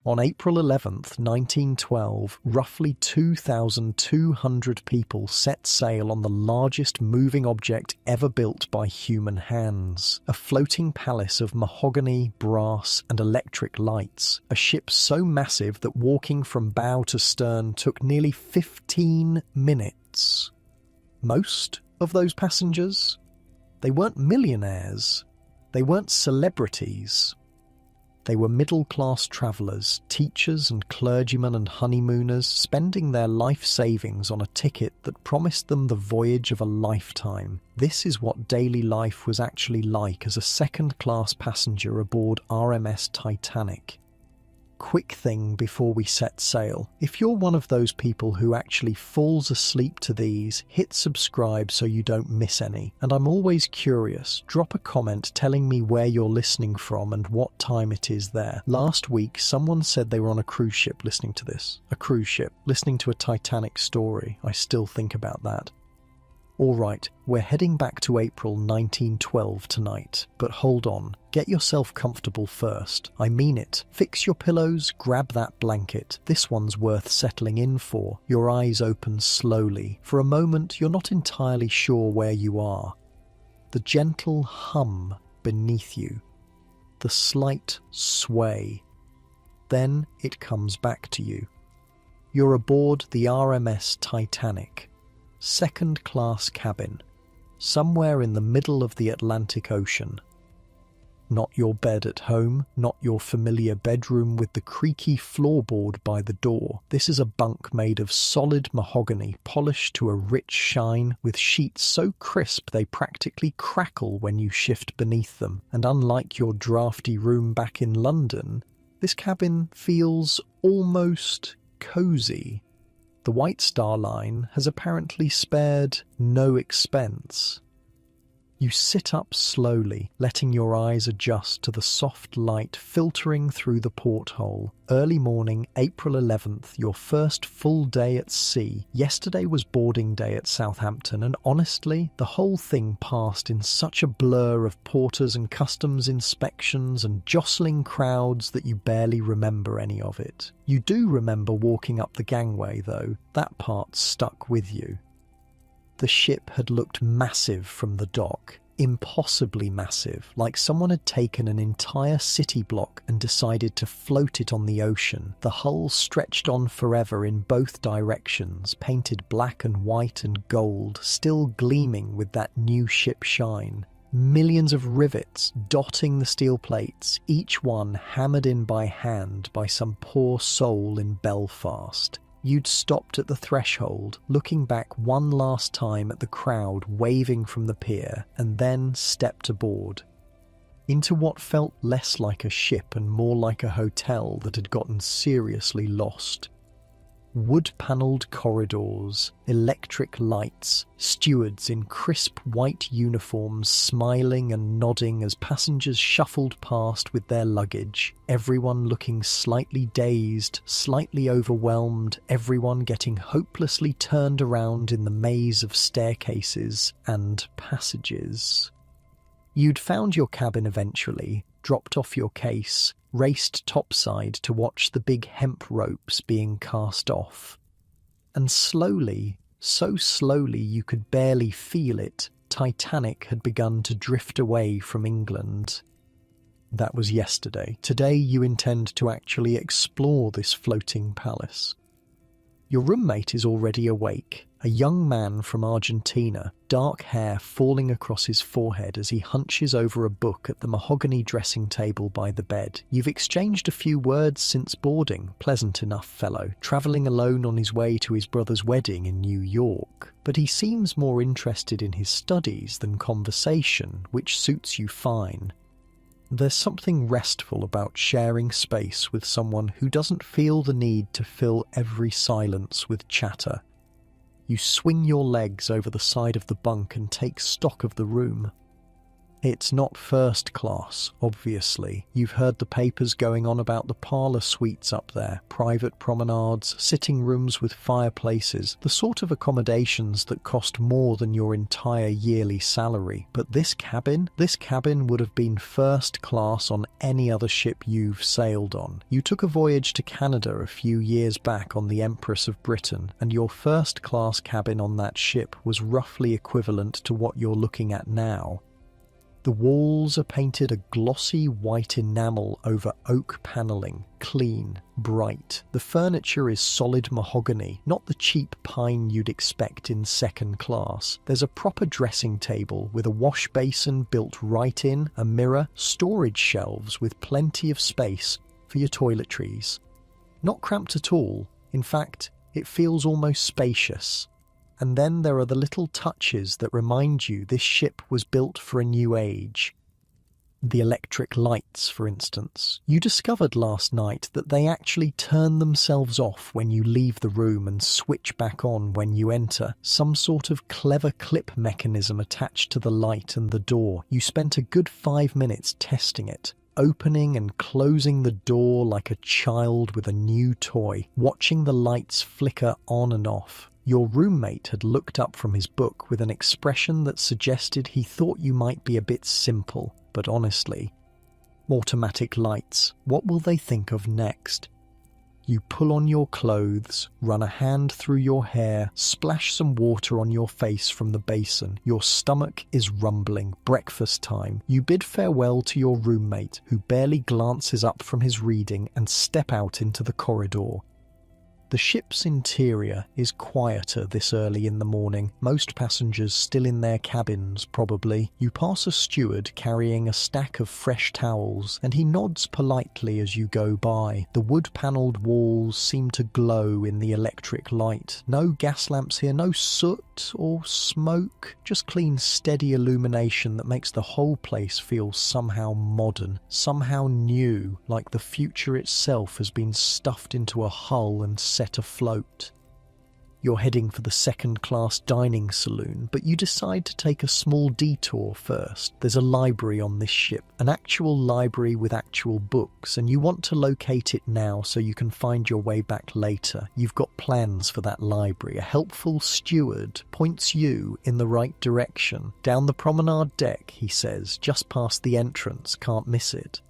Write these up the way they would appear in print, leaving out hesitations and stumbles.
On April 11th, 1912, roughly 2,200 people set sail on the largest moving object ever built by human hands, a floating palace of mahogany, brass, and electric lights, a ship so massive that walking from bow to stern took nearly 15 minutes. Most of those passengers? They weren't millionaires. They weren't celebrities. They were middle-class travellers, teachers and clergymen and honeymooners spending their life savings on a ticket that promised them the voyage of a lifetime. This is what daily life was actually like as a second-class passenger aboard RMS Titanic. Quick thing before we set sail. If you're one of those people who actually falls asleep to these, hit subscribe so you don't miss any. And I'm always curious, drop a comment telling me where you're listening from and what time it is there. Last week, someone said they were on a cruise ship listening to this. A cruise ship, listening to a Titanic story. I still think about that. Alright, we're heading back to April 1912 tonight, but hold on, get yourself comfortable first. I mean it. Fix your pillows, grab that blanket. This one's worth settling in for. Your eyes open slowly. For a moment, you're not entirely sure where you are. The gentle hum beneath you. The slight sway. Then it comes back to you. You're aboard the RMS Titanic. Second-class cabin, somewhere in the middle of the Atlantic Ocean. Not your bed at home, not your familiar bedroom with the creaky floorboard by the door. This is a bunk made of solid mahogany, polished to a rich shine, with sheets so crisp they practically crackle when you shift beneath them. And unlike your drafty room back in London, this cabin feels almost cozy. The White Star Line has apparently spared no expense. You sit up slowly, letting your eyes adjust to the soft light filtering through the porthole. Early morning, April 11th, your first full day at sea. Yesterday was boarding day at Southampton, and honestly, the whole thing passed in such a blur of porters and customs inspections and jostling crowds that you barely remember any of it. You do remember walking up the gangway, though. That part stuck with you. The ship had looked massive from the dock, impossibly massive, like someone had taken an entire city block and decided to float it on the ocean. The hull stretched on forever in both directions, painted black and white and gold, still gleaming with that new ship shine. Millions of rivets dotting the steel plates, each one hammered in by hand by some poor soul in Belfast. You'd stopped at the threshold, looking back one last time at the crowd waving from the pier, and then stepped aboard. Into what felt less like a ship and more like a hotel that had gotten seriously lost. Wood-panelled corridors, electric lights, stewards in crisp white uniforms smiling and nodding as passengers shuffled past with their luggage, everyone looking slightly dazed, slightly overwhelmed, everyone getting hopelessly turned around in the maze of staircases and passages. You'd found your cabin eventually, dropped off your case, raced topside to watch the big hemp ropes being cast off. And slowly, so slowly you could barely feel it, Titanic had begun to drift away from England. That was yesterday. Today you intend to actually explore this floating palace. Your roommate is already awake, a young man from Argentina, dark hair falling across his forehead as he hunches over a book at the mahogany dressing table by the bed. You've exchanged a few words since boarding, pleasant enough fellow, travelling alone on his way to his brother's wedding in New York. But he seems more interested in his studies than conversation, which suits you fine. There's something restful about sharing space with someone who doesn't feel the need to fill every silence with chatter. You swing your legs over the side of the bunk and take stock of the room. It's not first class, obviously. You've heard the papers going on about the parlour suites up there, private promenades, sitting rooms with fireplaces, the sort of accommodations that cost more than your entire yearly salary. But this cabin would have been first class on any other ship you've sailed on. You took a voyage to Canada a few years back on the Empress of Britain, and your first class cabin on that ship was roughly equivalent to what you're looking at now. The walls are painted a glossy white enamel over oak panelling, clean, bright. The furniture is solid mahogany, not the cheap pine you'd expect in second class. There's a proper dressing table with a wash basin built right in, a mirror, storage shelves with plenty of space for your toiletries. Not cramped at all. In fact, it feels almost spacious. And then there are the little touches that remind you this ship was built for a new age. The electric lights, for instance. You discovered last night that they actually turn themselves off when you leave the room and switch back on when you enter. Some sort of clever clip mechanism attached to the light and the door. You spent a good 5 minutes testing it, opening and closing the door like a child with a new toy, watching the lights flicker on and off. Your roommate had looked up from his book with an expression that suggested he thought you might be a bit simple, but honestly, automatic lights, what will they think of next? You pull on your clothes, run a hand through your hair, splash some water on your face from the basin. Your stomach is rumbling. Breakfast time. You bid farewell to your roommate, who barely glances up from his reading, and step out into the corridor. The ship's interior is quieter this early in the morning, most passengers still in their cabins probably. You pass a steward carrying a stack of fresh towels, and he nods politely as you go by. The wood-panelled walls seem to glow in the electric light. No gas lamps here, no soot or smoke, just clean, steady illumination that makes the whole place feel somehow modern, somehow new, like the future itself has been stuffed into a hull and set afloat. You're heading for the second-class dining saloon, but you decide to take a small detour first. There's a library on this ship, an actual library with actual books, and you want to locate it now so you can find your way back later. You've got plans for that library. A helpful steward points you in the right direction. Down the promenade deck, he says, just past the entrance, can't miss it.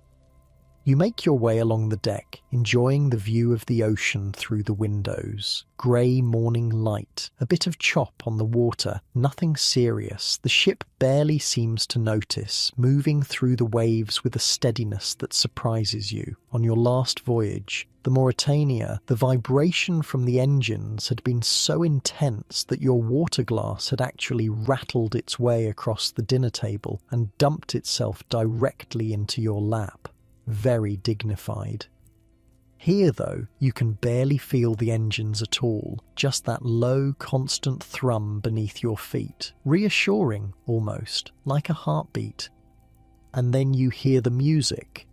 You make your way along the deck, enjoying the view of the ocean through the windows. Grey morning light, a bit of chop on the water, nothing serious. The ship barely seems to notice, moving through the waves with a steadiness that surprises you. On your last voyage, the Mauretania, the vibration from the engines had been so intense that your water glass had actually rattled its way across the dinner table and dumped itself directly into your lap. Very dignified. Here, though, you can barely feel the engines at all, just that low, constant thrum beneath your feet, reassuring almost, like a heartbeat. And then you hear the music.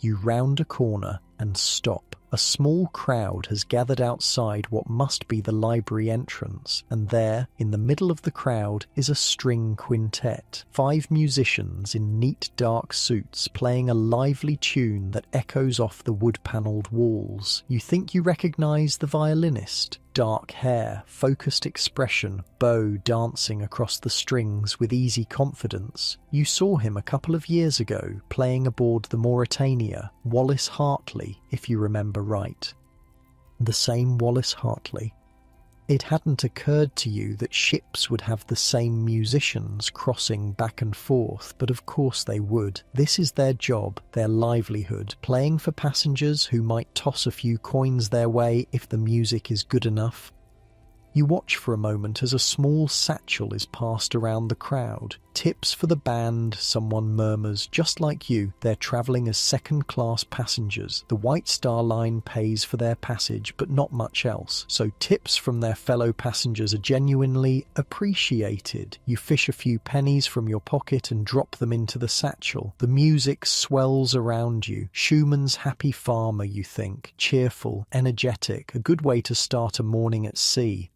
You round a corner and stop. A small crowd has gathered outside what must be the library entrance, and there, in the middle of the crowd, is a string quintet. 5 musicians in neat dark suits playing a lively tune that echoes off the wood-panelled walls. You think you recognise the violinist. Dark hair, focused expression, bow dancing across the strings with easy confidence. You saw him a couple of years ago playing aboard the Mauretania, Wallace Hartley, if you remember right. The same Wallace Hartley. It hadn't occurred to you that ships would have the same musicians crossing back and forth, but of course they would. This is their job, their livelihood, playing for passengers who might toss a few coins their way if the music is good enough. You watch for a moment as a small satchel is passed around the crowd. Tips for the band, someone murmurs. Just like you, they're travelling as second-class passengers. The White Star Line pays for their passage, but not much else. So tips from their fellow passengers are genuinely appreciated. You fish a few pennies from your pocket and drop them into the satchel. The music swells around you. Schumann's Happy Farmer, you think. Cheerful, energetic, a good way to start a morning at sea.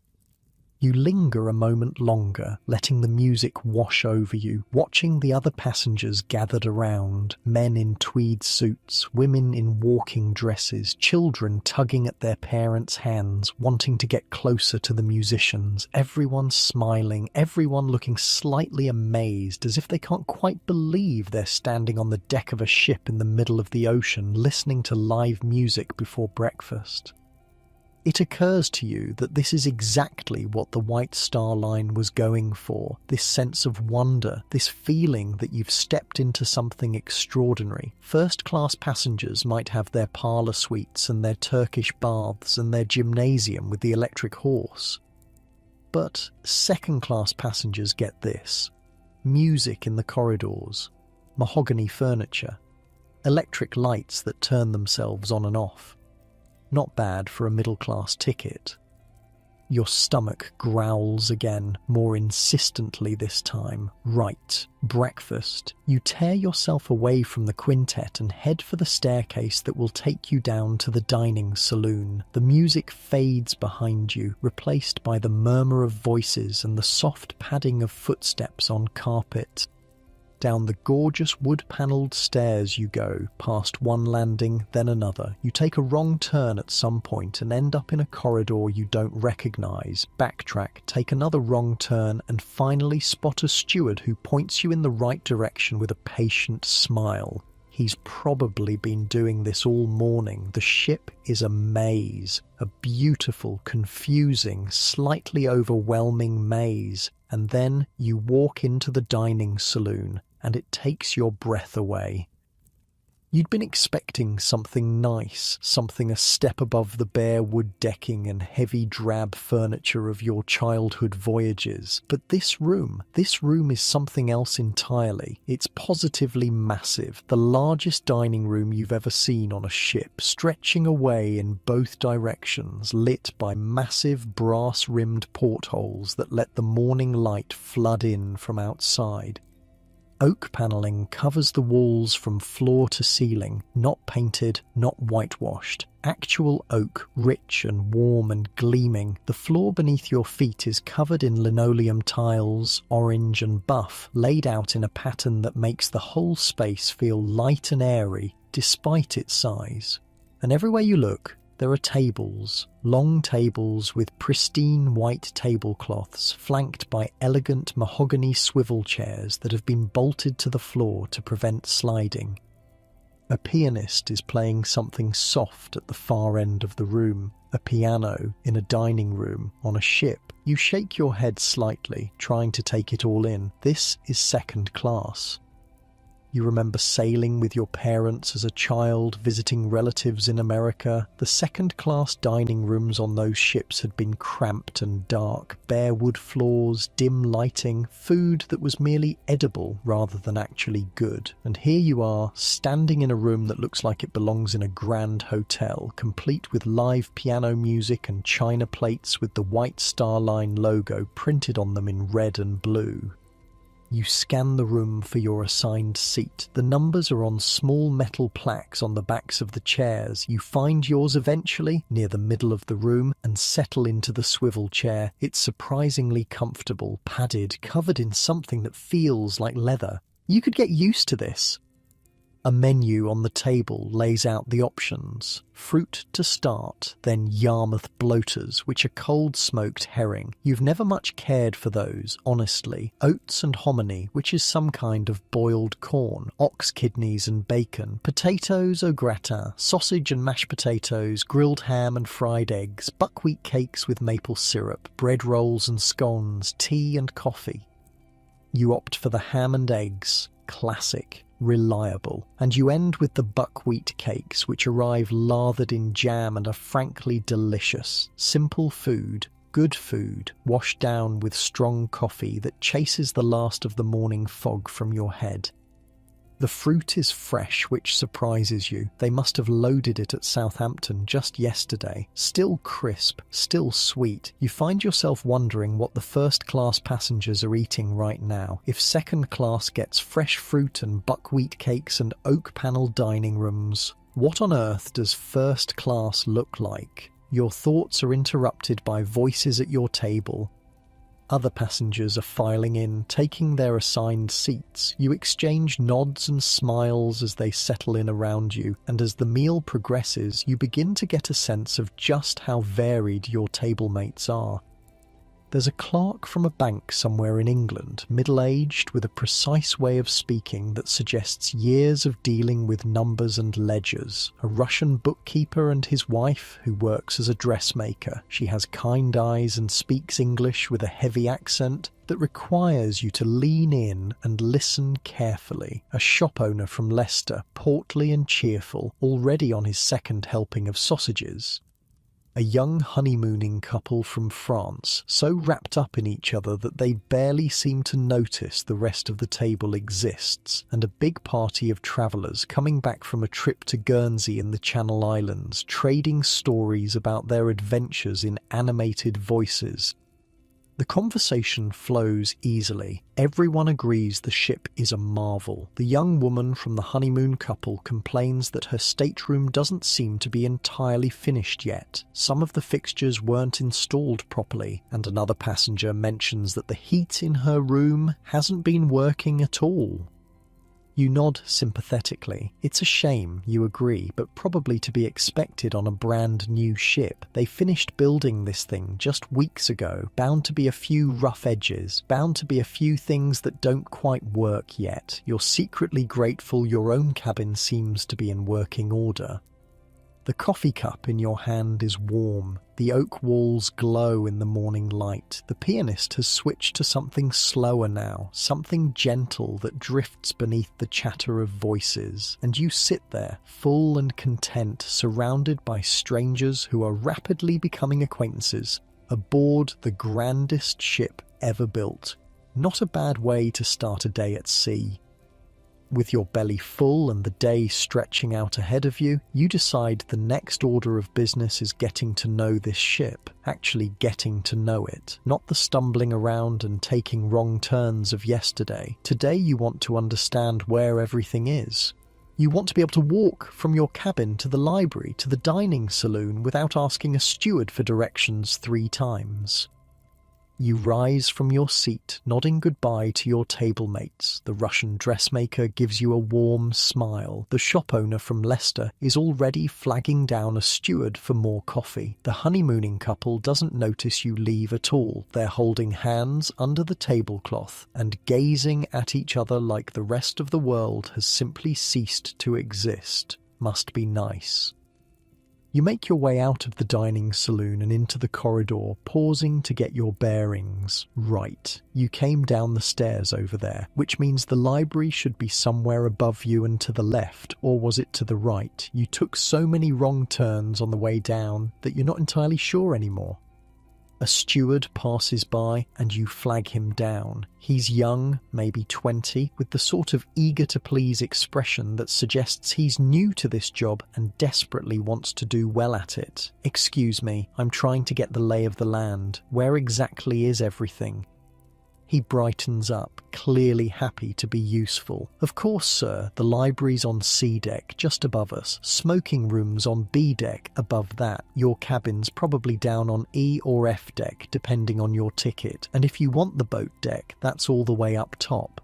You linger a moment longer, letting the music wash over you, watching the other passengers gathered around, men in tweed suits, women in walking dresses, children tugging at their parents' hands, wanting to get closer to the musicians, everyone smiling, everyone looking slightly amazed, as if they can't quite believe they're standing on the deck of a ship in the middle of the ocean, listening to live music before breakfast. It occurs to you that this is exactly what the White Star Line was going for, this sense of wonder, this feeling that you've stepped into something extraordinary. First-class passengers might have their parlour suites and their Turkish baths and their gymnasium with the electric horse. But second-class passengers get this: music in the corridors, mahogany furniture, electric lights that turn themselves on and off. Not bad for a middle-class ticket. Your stomach growls again, more insistently this time. Right, breakfast. You tear yourself away from the quintet and head for the staircase that will take you down to the dining saloon. The music fades behind you, replaced by the murmur of voices and the soft padding of footsteps on carpet. Down the gorgeous wood-panelled stairs you go, past one landing, then another. You take a wrong turn at some point and end up in a corridor you don't recognise. Backtrack, take another wrong turn, and finally spot a steward who points you in the right direction with a patient smile. He's probably been doing this all morning. The ship is a maze, a beautiful, confusing, slightly overwhelming maze. And then you walk into the dining saloon, and it takes your breath away. You'd been expecting something nice, something a step above the bare wood decking and heavy drab furniture of your childhood voyages. But this room is something else entirely. It's positively massive, the largest dining room you've ever seen on a ship, stretching away in both directions, lit by massive brass-rimmed portholes that let the morning light flood in from outside. Oak panelling covers the walls from floor to ceiling, not painted, not whitewashed. Actual oak, rich and warm and gleaming. The floor beneath your feet is covered in linoleum tiles, orange and buff, laid out in a pattern that makes the whole space feel light and airy, despite its size. And everywhere you look, there are tables, long tables with pristine white tablecloths flanked by elegant mahogany swivel chairs that have been bolted to the floor to prevent sliding. A pianist is playing something soft at the far end of the room, a piano in a dining room on a ship. You shake your head slightly, trying to take it all in. This is second class. You remember sailing with your parents as a child, visiting relatives in America. The second-class dining rooms on those ships had been cramped and dark, bare wood floors, dim lighting, food that was merely edible rather than actually good. And here you are, standing in a room that looks like it belongs in a grand hotel, complete with live piano music and china plates with the White Star Line logo printed on them in red and blue. You scan the room for your assigned seat. The numbers are on small metal plaques on the backs of the chairs. You find yours eventually, near the middle of the room, and settle into the swivel chair. It's surprisingly comfortable, padded, covered in something that feels like leather. You could get used to this. A menu on the table lays out the options. Fruit to start, then Yarmouth bloaters, which are cold-smoked herring. You've never much cared for those, honestly. Oats and hominy, which is some kind of boiled corn. Ox kidneys and bacon. Potatoes au gratin. Sausage and mashed potatoes. Grilled ham and fried eggs. Buckwheat cakes with maple syrup. Bread rolls and scones. Tea and coffee. You opt for the ham and eggs. Classic. Reliable, and you end with the buckwheat cakes, which arrive lathered in jam and are frankly delicious. Simple food, good food, washed down with strong coffee that chases the last of the morning fog from your head. The fruit is fresh, which surprises you. They must have loaded it at Southampton just yesterday. Still crisp, still sweet. You find yourself wondering what the first-class passengers are eating right now. If second class gets fresh fruit and buckwheat cakes and oak-panelled dining rooms, what on earth does first class look like? Your thoughts are interrupted by voices at your table. Other passengers are filing in, taking their assigned seats. You exchange nods and smiles as they settle in around you, and as the meal progresses, you begin to get a sense of just how varied your table mates are. There's a clerk from a bank somewhere in England, middle-aged, with a precise way of speaking that suggests years of dealing with numbers and ledgers. A Russian bookkeeper and his wife, who works as a dressmaker. She has kind eyes and speaks English with a heavy accent that requires you to lean in and listen carefully. A shop owner from Leicester, portly and cheerful, already on his second helping of sausages. A young honeymooning couple from France, so wrapped up in each other that they barely seem to notice the rest of the table exists, and a big party of travellers coming back from a trip to Guernsey in the Channel Islands, trading stories about their adventures in animated voices. The conversation flows easily. Everyone agrees the ship is a marvel. The young woman from the honeymoon couple complains that her stateroom doesn't seem to be entirely finished yet. Some of the fixtures weren't installed properly, and another passenger mentions that the heat in her room hasn't been working at all. You nod sympathetically. It's a shame, you agree, but probably to be expected on a brand new ship. They finished building this thing just weeks ago. Bound to be a few rough edges, bound to be a few things that don't quite work yet. You're secretly grateful your own cabin seems to be in working order. The coffee cup in your hand is warm. The oak walls glow in the morning light. The pianist has switched to something slower now, something gentle that drifts beneath the chatter of voices. And you sit there, full and content, surrounded by strangers who are rapidly becoming acquaintances, aboard the grandest ship ever built. Not a bad way to start a day at sea. With your belly full and the day stretching out ahead of you, you decide the next order of business is getting to know this ship, actually getting to know it, not the stumbling around and taking wrong turns of yesterday. Today you want to understand where everything is. You want to be able to walk from your cabin to the library to the dining saloon without asking a steward for directions 3 times. You rise from your seat, nodding goodbye to your table mates. The Russian dressmaker gives you a warm smile. The shop owner from Leicester is already flagging down a steward for more coffee. The honeymooning couple doesn't notice you leave at all. They're holding hands under the tablecloth and gazing at each other like the rest of the world has simply ceased to exist. Must be nice. You make your way out of the dining saloon and into the corridor, pausing to get your bearings. Right, you came down the stairs over there, which means the library should be somewhere above you and to the left, or was it to the right? You took so many wrong turns on the way down that you're not entirely sure anymore. A steward passes by and you flag him down. He's young, maybe 20, with the sort of eager-to-please expression that suggests he's new to this job and desperately wants to do well at it. "Excuse me, I'm trying to get the lay of the land. Where exactly is everything?" He brightens up, clearly happy to be useful. "Of course, sir, the library's on C deck, just above us. Smoking room's on B deck, above that. Your cabin's probably down on E or F deck, depending on your ticket. And if you want the boat deck, that's all the way up top."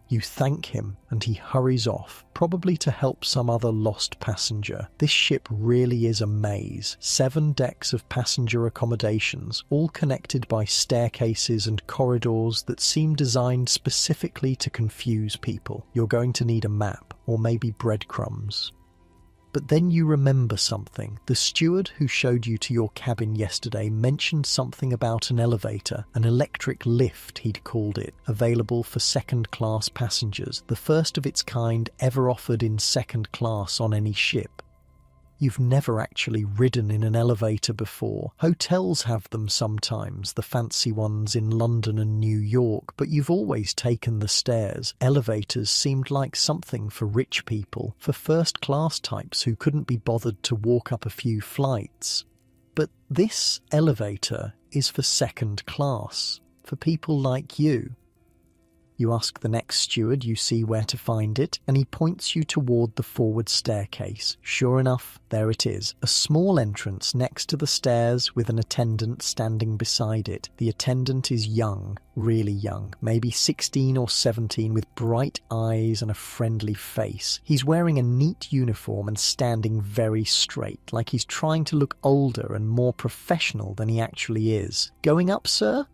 You thank him and he hurries off, probably to help some other lost passenger. This ship really is a maze. 7 decks of passenger accommodations, all connected by staircases and corridors that seem designed specifically to confuse people. You're going to need a map, or maybe breadcrumbs. But then you remember something. The steward who showed you to your cabin yesterday mentioned something about an elevator, an electric lift he'd called it, available for second-class passengers, the first of its kind ever offered in second class on any ship. You've never actually ridden in an elevator before. Hotels have them sometimes, the fancy ones in London and New York, but you've always taken the stairs. Elevators seemed like something for rich people, for first-class types who couldn't be bothered to walk up a few flights. But this elevator is for second class, for people like you. You ask the next steward you see where to find it, and he points you toward the forward staircase. Sure enough, there it is, a small entrance next to the stairs with an attendant standing beside it. The attendant is young, really young, maybe 16 or 17, with bright eyes and a friendly face. He's wearing a neat uniform and standing very straight, like he's trying to look older and more professional than he actually is. "Going up, sir?"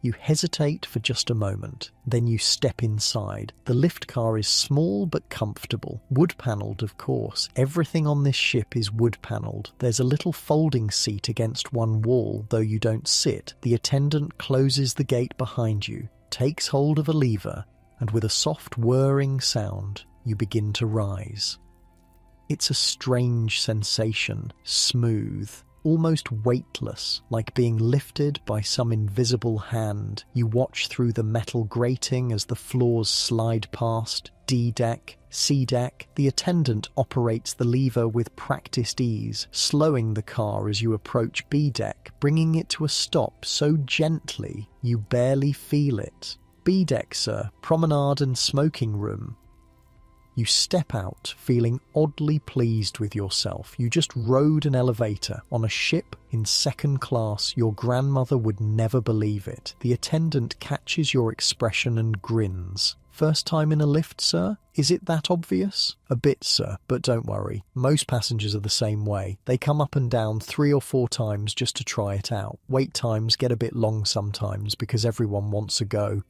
You hesitate for just a moment, then you step inside. The lift car is small but comfortable. Wood-panelled, of course. Everything on this ship is wood-panelled. There's a little folding seat against one wall, though you don't sit. The attendant closes the gate behind you, takes hold of a lever, and with a soft whirring sound, you begin to rise. It's a strange sensation, smooth, almost weightless, like being lifted by some invisible hand. You watch through the metal grating as the floors slide past. D-deck, C-deck. The attendant operates the lever with practiced ease, slowing the car as you approach B-deck, bringing it to a stop so gently you barely feel it. B-deck, sir. Promenade and smoking room. You step out, feeling oddly pleased with yourself. You just rode an elevator on a ship in second class. Your grandmother would never believe it. The attendant catches your expression and grins. "First time in a lift, sir? Is it that obvious?" "A bit, sir, but don't worry. Most passengers are the same way. They come up and down 3 or 4 times just to try it out. Wait times get a bit long sometimes because everyone wants a go."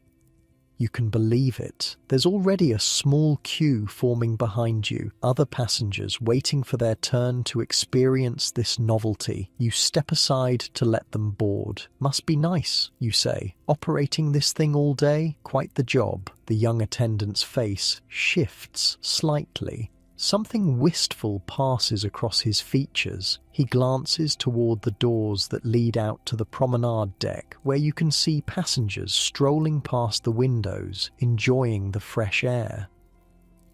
You can believe it. There's already a small queue forming behind you, other passengers waiting for their turn to experience this novelty. You step aside to let them board. "Must be nice," you say. "Operating this thing all day? Quite the job." The young attendant's face shifts slightly. Something wistful passes across his features. He glances toward the doors that lead out to the promenade deck, where you can see passengers strolling past the windows, enjoying the fresh air.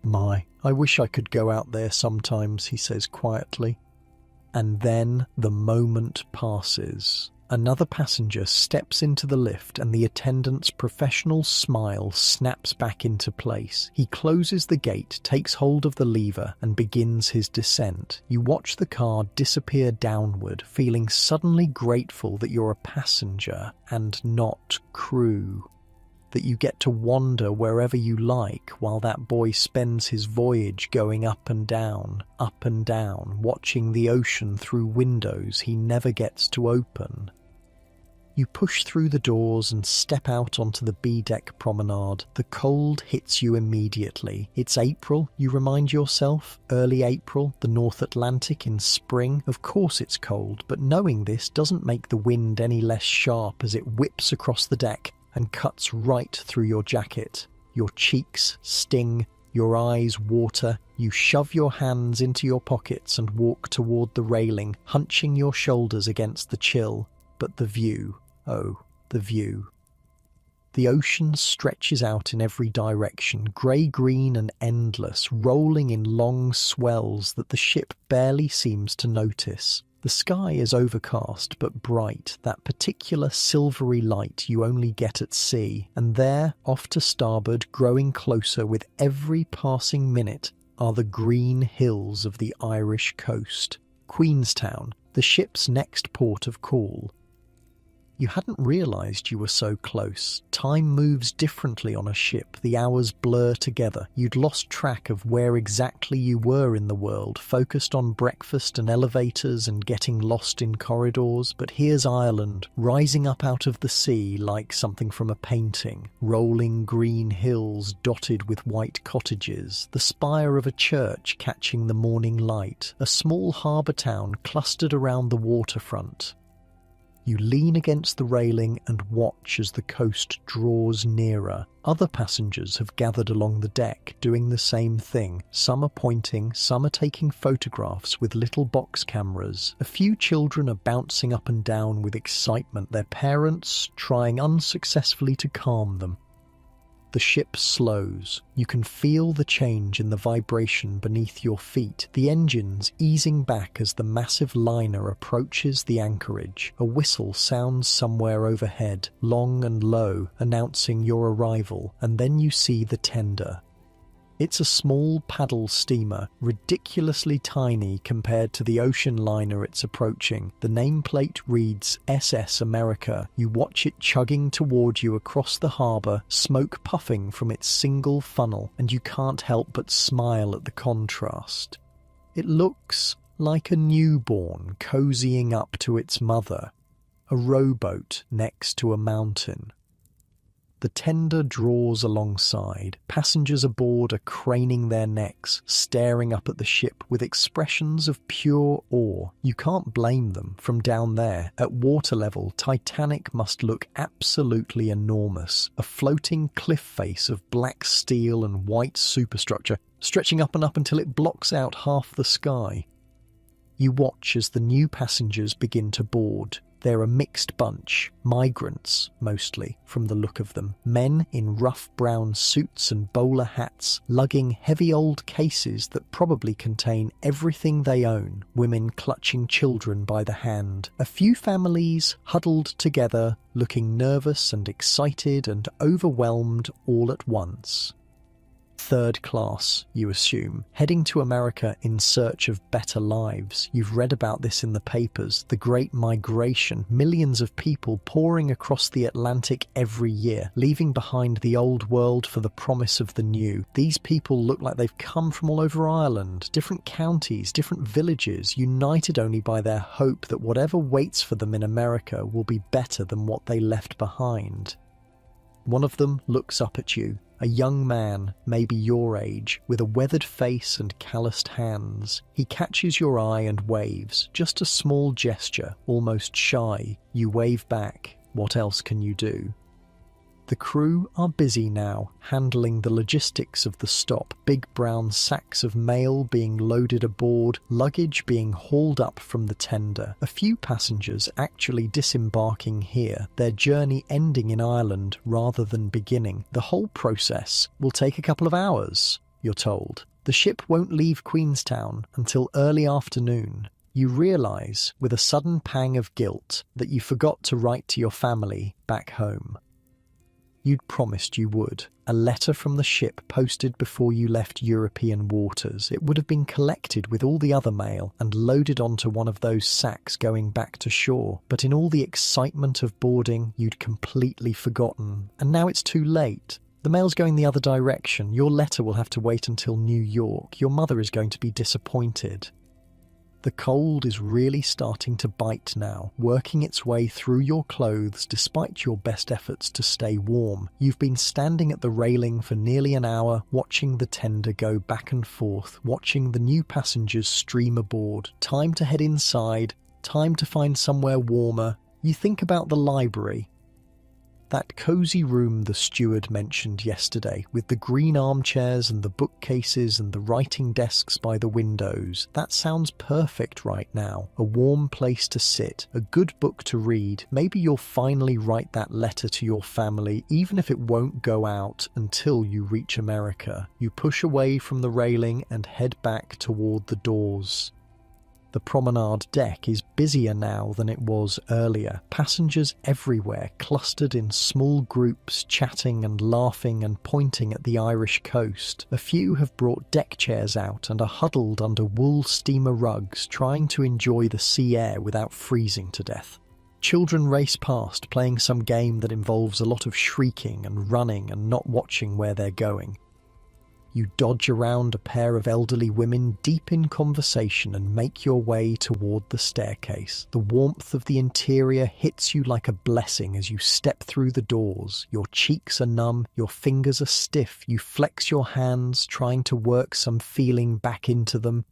"My, I wish I could go out there sometimes," he says quietly. And then the moment passes. Another passenger steps into the lift and the attendant's professional smile snaps back into place. He closes the gate, takes hold of the lever, and begins his descent. You watch the car disappear downward, feeling suddenly grateful that you're a passenger and not crew. That you get to wander wherever you like while that boy spends his voyage going up and down, watching the ocean through windows he never gets to open. You push through the doors and step out onto the B-deck promenade. The cold hits you immediately. It's April, you remind yourself. Early April, the North Atlantic in spring. Of course it's cold, but knowing this doesn't make the wind any less sharp as it whips across the deck and cuts right through your jacket. Your cheeks sting, your eyes water. You shove your hands into your pockets and walk toward the railing, hunching your shoulders against the chill. But the view, oh, the view. The ocean stretches out in every direction, grey-green and endless, rolling in long swells that the ship barely seems to notice. The sky is overcast but bright, that particular silvery light you only get at sea, and there, off to starboard, growing closer with every passing minute, are the green hills of the Irish coast. Queenstown, the ship's next port of call. You hadn't realised you were so close. Time moves differently on a ship. The hours blur together. You'd lost track of where exactly you were in the world, focused on breakfast and elevators and getting lost in corridors. But here's Ireland, rising up out of the sea like something from a painting. Rolling green hills dotted with white cottages. The spire of a church catching the morning light. A small harbour town clustered around the waterfront. You lean against the railing and watch as the coast draws nearer. Other passengers have gathered along the deck, doing the same thing. Some are pointing, some are taking photographs with little box cameras. A few children are bouncing up and down with excitement, their parents trying unsuccessfully to calm them. The ship slows. You can feel the change in the vibration beneath your feet, the engines easing back as the massive liner approaches the anchorage. A whistle sounds somewhere overhead, long and low, announcing your arrival, and then you see the tender. It's a small paddle steamer, ridiculously tiny compared to the ocean liner it's approaching. The nameplate reads SS America. You watch it chugging toward you across the harbour, smoke puffing from its single funnel, and you can't help but smile at the contrast. It looks like a newborn cozying up to its mother, a rowboat next to a mountain. The tender draws alongside. Passengers aboard are craning their necks, staring up at the ship with expressions of pure awe. You can't blame them. From down there, at water level, Titanic must look absolutely enormous. A floating cliff face of black steel and white superstructure, stretching up and up until it blocks out half the sky. You watch as the new passengers begin to board. They're a mixed bunch, migrants mostly, from the look of them. Men in rough brown suits and bowler hats, lugging heavy old cases that probably contain everything they own. Women clutching children by the hand. A few families huddled together, looking nervous and excited and overwhelmed all at once. Third class, you assume, heading to America in search of better lives. You've read about this in the papers, the Great Migration, millions of people pouring across the Atlantic every year, leaving behind the old world for the promise of the new. These people look like they've come from all over Ireland, different counties, different villages, united only by their hope that whatever waits for them in America will be better than what they left behind. One of them looks up at you. A young man, maybe your age, with a weathered face and calloused hands. He catches your eye and waves, just a small gesture, almost shy. You wave back. What else can you do? The crew are busy now, handling the logistics of the stop, big brown sacks of mail being loaded aboard, luggage being hauled up from the tender. A few passengers actually disembarking here, their journey ending in Ireland rather than beginning. The whole process will take a couple of hours, you're told. The ship won't leave Queenstown until early afternoon. You realise, with a sudden pang of guilt, that you forgot to write to your family back home. You'd promised you would. A letter from the ship posted before you left European waters. It would have been collected with all the other mail and loaded onto one of those sacks going back to shore. But in all the excitement of boarding, you'd completely forgotten. And now it's too late. The mail's going the other direction. Your letter will have to wait until New York. Your mother is going to be disappointed. The cold is really starting to bite now, working its way through your clothes despite your best efforts to stay warm. You've been standing at the railing for nearly an hour, watching the tender go back and forth, watching the new passengers stream aboard. Time to head inside, time to find somewhere warmer. You think about the library. That cosy room the steward mentioned yesterday, with the green armchairs and the bookcases and the writing desks by the windows. That sounds perfect right now. A warm place to sit, a good book to read. Maybe you'll finally write that letter to your family, even if it won't go out until you reach America. You push away from the railing and head back toward the doors. The promenade deck is busier now than it was earlier. Passengers everywhere, clustered in small groups, chatting and laughing and pointing at the Irish coast. A few have brought deck chairs out and are huddled under wool steamer rugs, trying to enjoy the sea air without freezing to death. Children race past, playing some game that involves a lot of shrieking and running and not watching where they're going. You dodge around a pair of elderly women deep in conversation and make your way toward the staircase. The warmth of the interior hits you like a blessing as you step through the doors. Your cheeks are numb, your fingers are stiff. You flex your hands, trying to work some feeling back into them.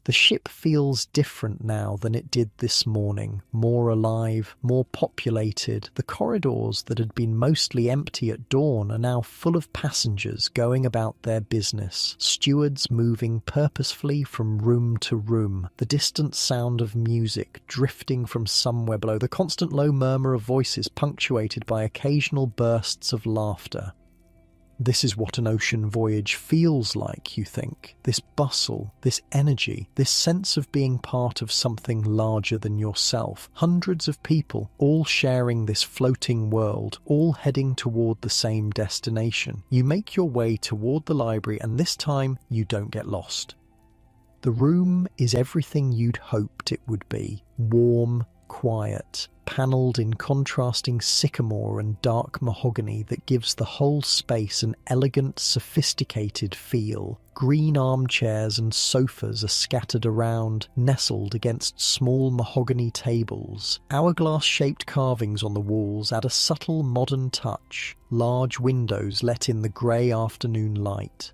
The ship feels different now than it did this morning, more alive, more populated. The corridors that had been mostly empty at dawn are now full of passengers going about their business, stewards moving purposefully from room to room, the distant sound of music drifting from somewhere below, the constant low murmur of voices punctuated by occasional bursts of laughter. This is what an ocean voyage feels like, you think. This bustle, this energy, this sense of being part of something larger than yourself. Hundreds of people, all sharing this floating world, all heading toward the same destination. You make your way toward the library, and this time you don't get lost. The room is everything you'd hoped it would be. Warm, quiet, panelled in contrasting sycamore and dark mahogany that gives the whole space an elegant, sophisticated feel. Green armchairs and sofas are scattered around, nestled against small mahogany tables. Hourglass-shaped carvings on the walls add a subtle modern touch. Large windows let in the grey afternoon light.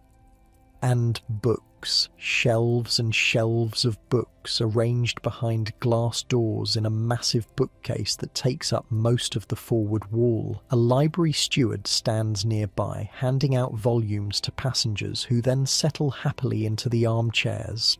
And books, shelves and shelves of books arranged behind glass doors in a massive bookcase that takes up most of the forward wall. A library steward stands nearby, handing out volumes to passengers who then settle happily into the armchairs.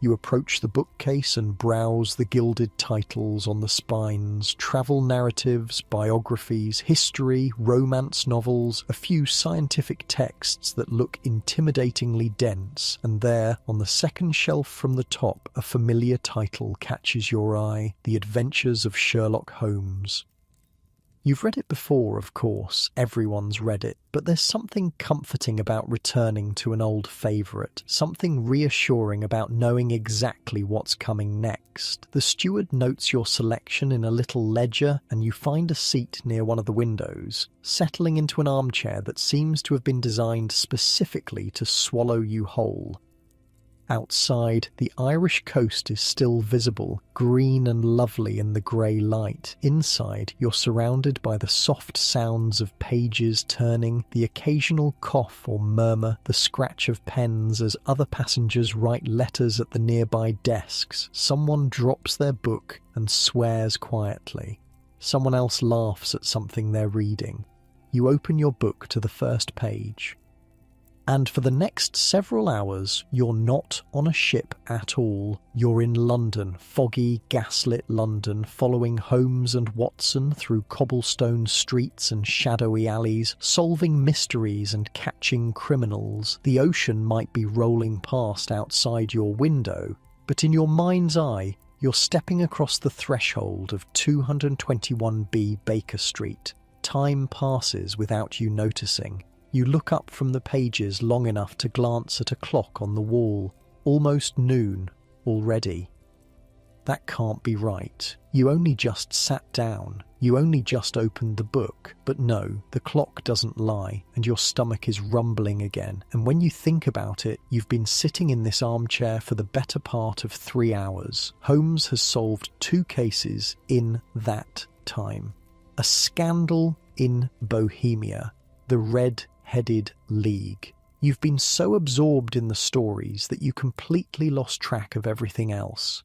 You approach the bookcase and browse the gilded titles on the spines, travel narratives, biographies, history, romance novels, a few scientific texts that look intimidatingly dense, and there, on the second shelf from the top, a familiar title catches your eye, The Adventures of Sherlock Holmes. You've read it before, of course, everyone's read it, but there's something comforting about returning to an old favourite, something reassuring about knowing exactly what's coming next. The steward notes your selection in a little ledger, and you find a seat near one of the windows, settling into an armchair that seems to have been designed specifically to swallow you whole. Outside, the Irish coast is still visible, green and lovely in the grey light. Inside, you're surrounded by the soft sounds of pages turning, the occasional cough or murmur, the scratch of pens as other passengers write letters at the nearby desks. Someone drops their book and swears quietly. Someone else laughs at something they're reading. You open your book to the first page. And for the next several hours, you're not on a ship at all. You're in London, foggy, gaslit London, following Holmes and Watson through cobblestone streets and shadowy alleys, solving mysteries and catching criminals. The ocean might be rolling past outside your window, but in your mind's eye, you're stepping across the threshold of 221B Baker Street. Time passes without you noticing. You look up from the pages long enough to glance at a clock on the wall. Almost noon already. That can't be right. You only just sat down. You only just opened the book. But no, the clock doesn't lie, and your stomach is rumbling again. And when you think about it, you've been sitting in this armchair for the better part of 3 hours. Holmes has solved 2 cases in that time. A scandal in Bohemia. The Red-Headed League. You've been so absorbed in the stories that you completely lost track of everything else.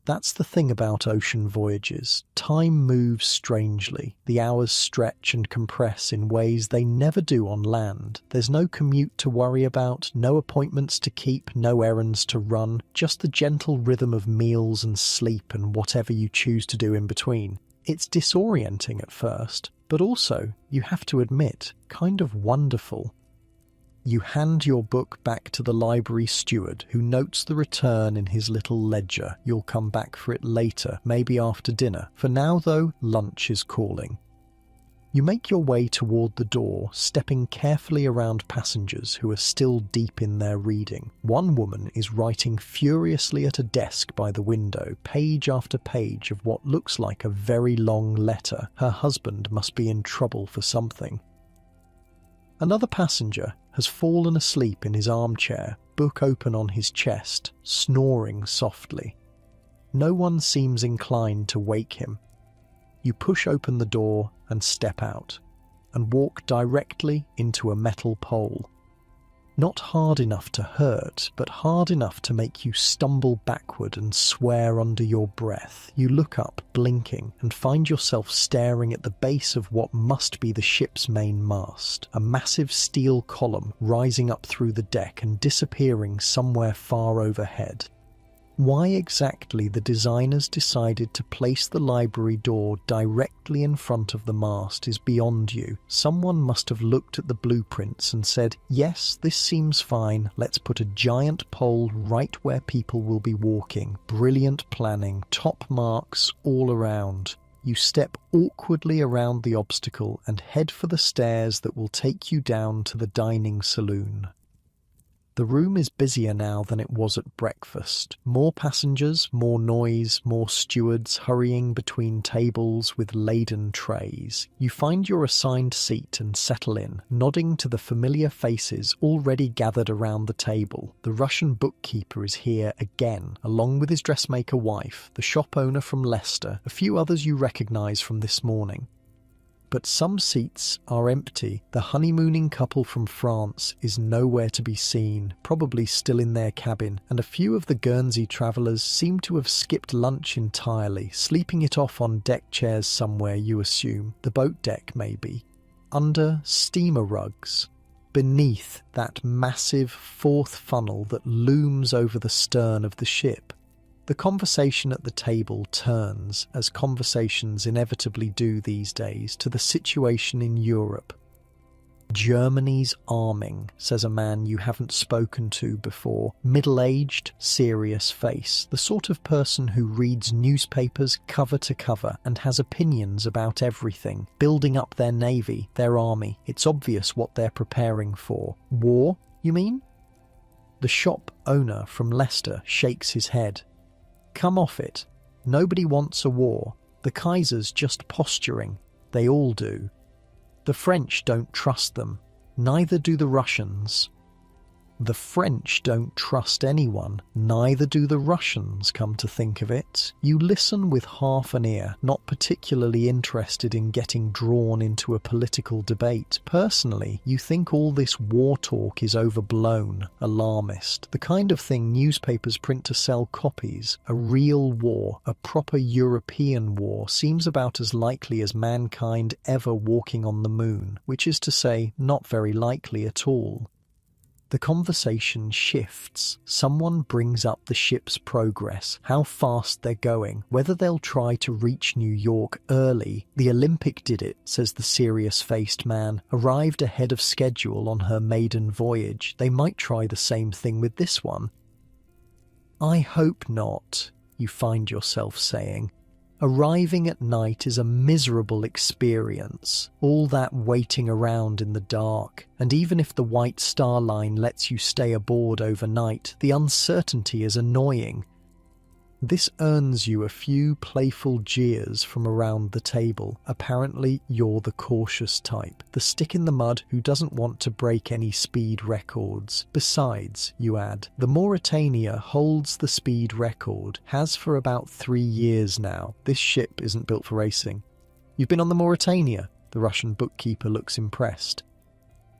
That's the thing about ocean voyages. Time moves strangely. The hours stretch and compress in ways they never do on land. There's no commute to worry about, no appointments to keep, no errands to run, just the gentle rhythm of meals and sleep and whatever you choose to do in between. It's disorienting at first, but also, you have to admit, kind of wonderful. You hand your book back to the library steward, who notes the return in his little ledger. You'll come back for it later, maybe after dinner. For now, though, lunch is calling. You make your way toward the door, stepping carefully around passengers who are still deep in their reading. One woman is writing furiously at a desk by the window, page after page of what looks like a very long letter. Her husband must be in trouble for something. Another passenger has fallen asleep in his armchair, book open on his chest, snoring softly. No one seems inclined to wake him. You push open the door and step out, and walk directly into a metal pole. Not hard enough to hurt, but hard enough to make you stumble backward and swear under your breath. You look up, blinking, and find yourself staring at the base of what must be the ship's main mast, a massive steel column rising up through the deck and disappearing somewhere far overhead. Why exactly the designers decided to place the library door directly in front of the mast is beyond you. Someone must have looked at the blueprints and said, yes, this seems fine, let's put a giant pole right where people will be walking. Brilliant planning, top marks all around. You step awkwardly around the obstacle and head for the stairs that will take you down to the dining saloon. The room is busier now than it was at breakfast. More passengers, more noise, more stewards hurrying between tables with laden trays. You find your assigned seat and settle in, nodding to the familiar faces already gathered around the table. The Russian bookkeeper is here again, along with his dressmaker wife, the shop owner from Leicester, a few others you recognize from this morning. But some seats are empty. The honeymooning couple from France is nowhere to be seen, probably still in their cabin, and a few of the Guernsey travellers seem to have skipped lunch entirely, sleeping it off on deck chairs somewhere, you assume. The boat deck, maybe. Under steamer rugs. Beneath that massive fourth funnel that looms over the stern of the ship. The conversation at the table turns, as conversations inevitably do these days, to the situation in Europe. Germany's arming, says a man you haven't spoken to before. Middle-aged, serious face. The sort of person who reads newspapers cover to cover and has opinions about everything. Building up their navy, their army. It's obvious what they're preparing for. War, you mean? The shop owner from Leicester shakes his head. Come off it. Nobody wants a war. The Kaiser's just posturing. They all do. The French don't trust them. Neither do the Russians. The French don't trust anyone. Neither do the Russians, come to think of it. You listen with half an ear, not particularly interested in getting drawn into a political debate. Personally, you think all this war talk is overblown, alarmist, the kind of thing newspapers print to sell copies. A real war, a proper European war, seems about as likely as mankind ever walking on the moon, which is to say, not very likely at all. The conversation shifts. Someone brings up the ship's progress, how fast they're going, whether they'll try to reach New York early. The Olympic did it, says the serious-faced man, arrived ahead of schedule on her maiden voyage. They might try the same thing with this one. I hope not, you find yourself saying. Arriving at night is a miserable experience, all that waiting around in the dark, and even if the White Star Line lets you stay aboard overnight, the uncertainty is annoying. This earns you a few playful jeers from around the table. Apparently, you're the cautious type, the stick in the mud who doesn't want to break any speed records. Besides, you add, the Mauretania holds the speed record, has for about 3 years now. This ship isn't built for racing. You've been on the Mauretania? The Russian bookkeeper looks impressed.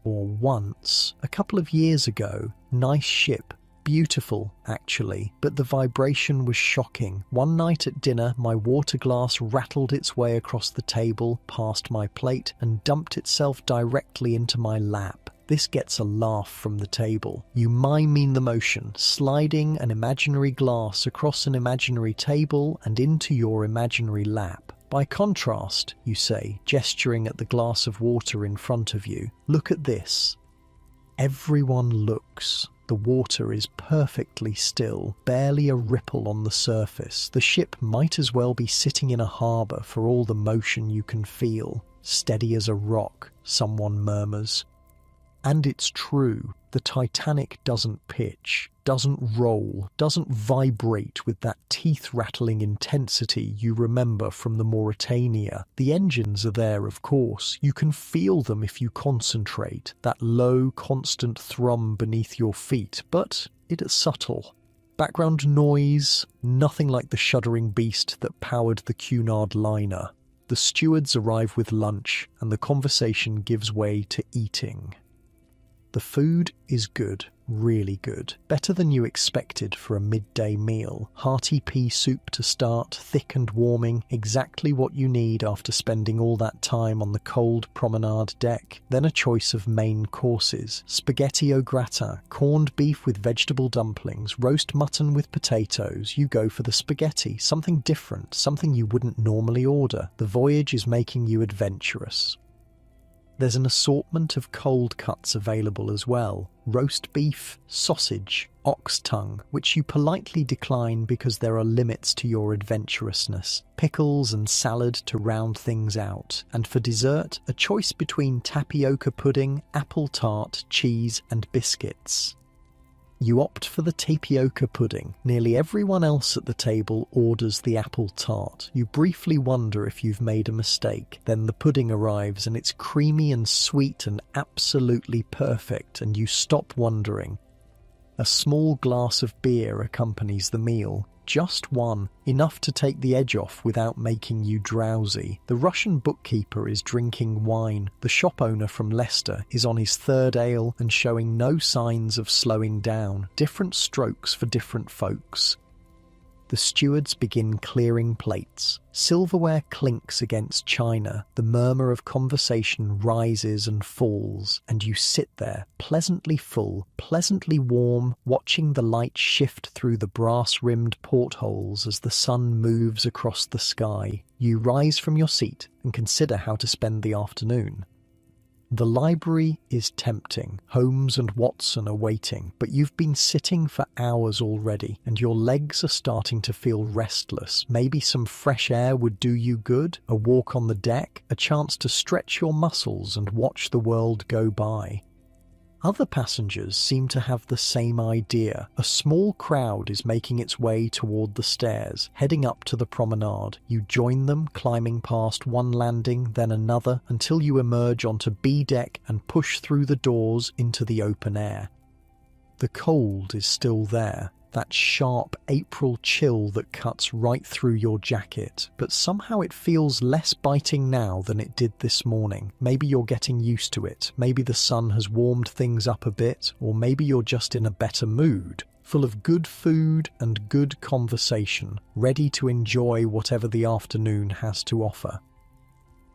Or once, a couple of years ago. Nice ship. Beautiful, actually, but the vibration was shocking. One night at dinner, my water glass rattled its way across the table, past my plate, and dumped itself directly into my lap. This gets a laugh from the table. You mime the motion, sliding an imaginary glass across an imaginary table and into your imaginary lap. By contrast, you say, gesturing at the glass of water in front of you, look at this. Everyone looks. The water is perfectly still, barely a ripple on the surface. The ship might as well be sitting in a harbour for all the motion you can feel. Steady as a rock, someone murmurs. And it's true, the Titanic doesn't pitch, doesn't roll, doesn't vibrate with that teeth-rattling intensity you remember from the Mauretania. The engines are there, of course. You can feel them if you concentrate, that low, constant thrum beneath your feet, but it's subtle. Background noise, nothing like the shuddering beast that powered the Cunard liner. The stewards arrive with lunch, and the conversation gives way to eating. The food is good, really good. Better than you expected for a midday meal. Hearty pea soup to start, thick and warming, exactly what you need after spending all that time on the cold promenade deck. Then a choice of main courses. Spaghetti au gratin, corned beef with vegetable dumplings, roast mutton with potatoes. You go for the spaghetti, something different, something you wouldn't normally order. The voyage is making you adventurous. There's an assortment of cold cuts available as well. Roast beef, sausage, ox tongue, which you politely decline because there are limits to your adventurousness. Pickles and salad to round things out. And for dessert, a choice between tapioca pudding, apple tart, cheese and biscuits. You opt for the tapioca pudding. Nearly everyone else at the table orders the apple tart. You briefly wonder if you've made a mistake. Then the pudding arrives and it's creamy and sweet and absolutely perfect, and you stop wondering. A small glass of beer accompanies the meal. Just one, enough to take the edge off without making you drowsy. The Russian bookkeeper is drinking wine. The shop owner from Leicester is on his third ale and showing no signs of slowing down. Different strokes for different folks. The stewards begin clearing plates. Silverware clinks against china. The murmur of conversation rises and falls, and you sit there, pleasantly full, pleasantly warm, watching the light shift through the brass-rimmed portholes as the sun moves across the sky. You rise from your seat and consider how to spend the afternoon. The library is tempting. Holmes and Watson are waiting, but you've been sitting for hours already, and your legs are starting to feel restless. Maybe some fresh air would do you good, a walk on the deck, a chance to stretch your muscles and watch the world go by. Other passengers seem to have the same idea. A small crowd is making its way toward the stairs, heading up to the promenade. You join them, climbing past one landing, then another, until you emerge onto B deck and push through the doors into the open air. The cold is still there. That sharp April chill that cuts right through your jacket, but somehow it feels less biting now than it did this morning. Maybe you're getting used to it, maybe the sun has warmed things up a bit, or maybe you're just in a better mood, full of good food and good conversation, ready to enjoy whatever the afternoon has to offer.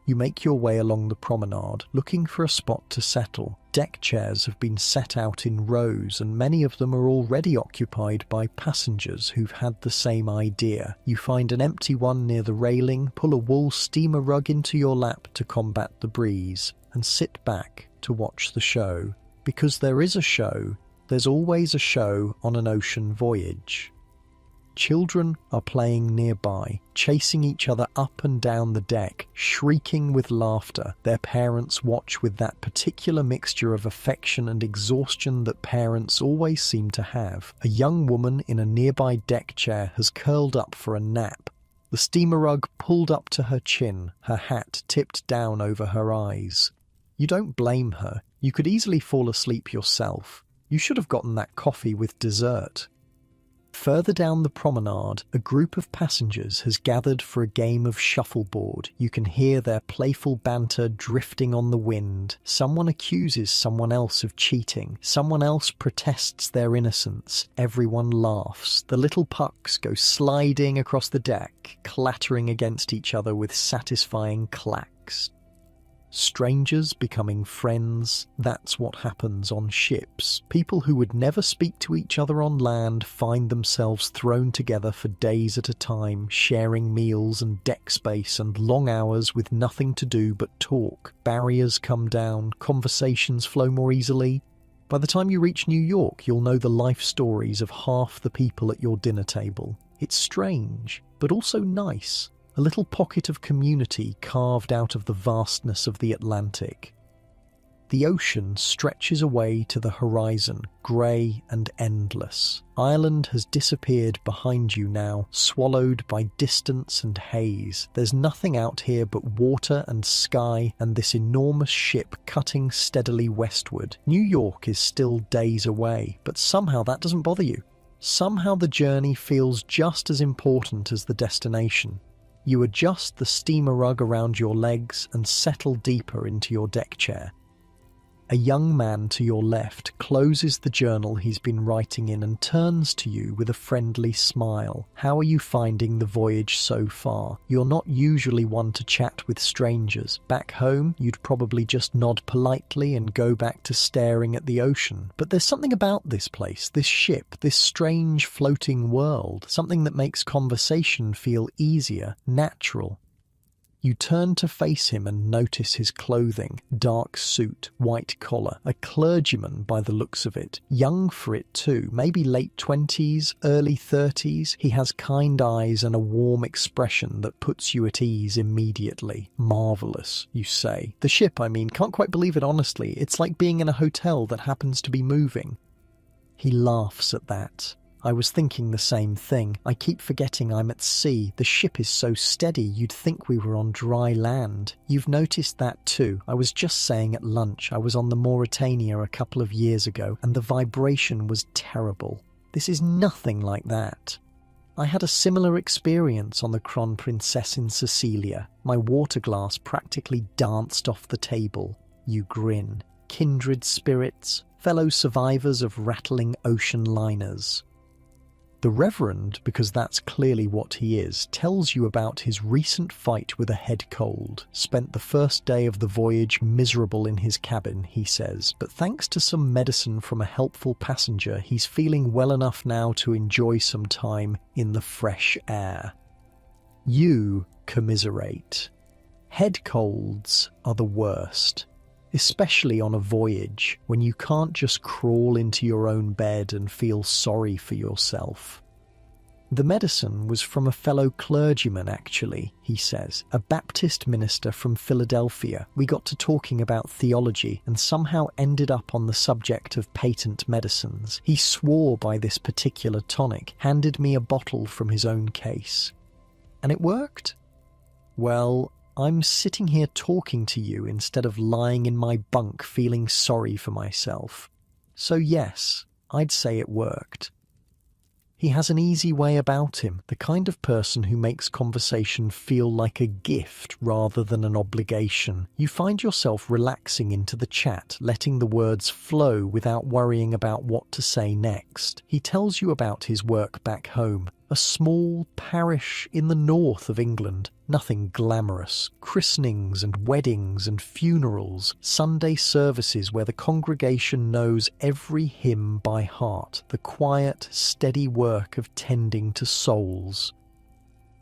You make your way along the promenade, looking for a spot to settle. Deck chairs have been set out in rows, and many of them are already occupied by passengers who've had the same idea. You find an empty one near the railing, pull a wool steamer rug into your lap to combat the breeze, and sit back to watch the show. Because there is a show, there's always a show on an ocean voyage. Children are playing nearby, chasing each other up and down the deck, shrieking with laughter. Their parents watch with that particular mixture of affection and exhaustion that parents always seem to have. A young woman in a nearby deck chair has curled up for a nap. The steamer rug pulled up to her chin, her hat tipped down over her eyes. You don't blame her. You could easily fall asleep yourself. You should have gotten that coffee with dessert. Further down the promenade, a group of passengers has gathered for a game of shuffleboard. You can hear their playful banter drifting on the wind. Someone accuses someone else of cheating. Someone else protests their innocence. Everyone laughs. The little pucks go sliding across the deck, clattering against each other with satisfying clacks. Strangers becoming friends, that's what happens on ships. People who would never speak to each other on land find themselves thrown together for days at a time, sharing meals and deck space and long hours with nothing to do but talk. Barriers come down, conversations flow more easily. By the time you reach New York, you'll know the life stories of half the people at your dinner table. It's strange, but also nice. A little pocket of community carved out of the vastness of the Atlantic. The ocean stretches away to the horizon, grey and endless. Ireland has disappeared behind you now, swallowed by distance and haze. There's nothing out here but water and sky and this enormous ship cutting steadily westward. New York is still days away, but somehow that doesn't bother you. Somehow the journey feels just as important as the destination. You adjust the steamer rug around your legs and settle deeper into your deck chair. A young man to your left closes the journal he's been writing in and turns to you with a friendly smile. How are you finding the voyage so far? You're not usually one to chat with strangers. Back home, you'd probably just nod politely and go back to staring at the ocean. But there's something about this place, this ship, this strange floating world, something that makes conversation feel easier, natural. You turn to face him and notice his clothing. Dark suit, white collar, a clergyman by the looks of it. Young for it too, maybe late 20s, early 30s. He has kind eyes and a warm expression that puts you at ease immediately. Marvellous, you say. The ship, I mean, can't quite believe it honestly. It's like being in a hotel that happens to be moving. He laughs at that. I was thinking the same thing. I keep forgetting I'm at sea. The ship is so steady you'd think we were on dry land. You've noticed that too. I was just saying at lunch I was on the Mauritania a couple of years ago and the vibration was terrible. This is nothing like that. I had a similar experience on the Kronprinsess in Sicilia. My water glass practically danced off the table. You grin. Kindred spirits, fellow survivors of rattling ocean liners. The Reverend, because that's clearly what he is, tells you about his recent fight with a head cold. Spent the first day of the voyage miserable in his cabin, he says, but thanks to some medicine from a helpful passenger, he's feeling well enough now to enjoy some time in the fresh air. You commiserate. Head colds are the worst. Especially on a voyage, when you can't just crawl into your own bed and feel sorry for yourself. The medicine was from a fellow clergyman, actually, he says, a Baptist minister from Philadelphia. We got to talking about theology and somehow ended up on the subject of patent medicines. He swore by this particular tonic, handed me a bottle from his own case. And it worked? Well, I'm sitting here talking to you instead of lying in my bunk feeling sorry for myself. So yes, I'd say it worked. He has an easy way about him, the kind of person who makes conversation feel like a gift rather than an obligation. You find yourself relaxing into the chat, letting the words flow without worrying about what to say next. He tells you about his work back home, a small parish in the north of England. Nothing glamorous. Christenings and weddings and funerals. Sunday services where the congregation knows every hymn by heart. The quiet, steady work of tending to souls.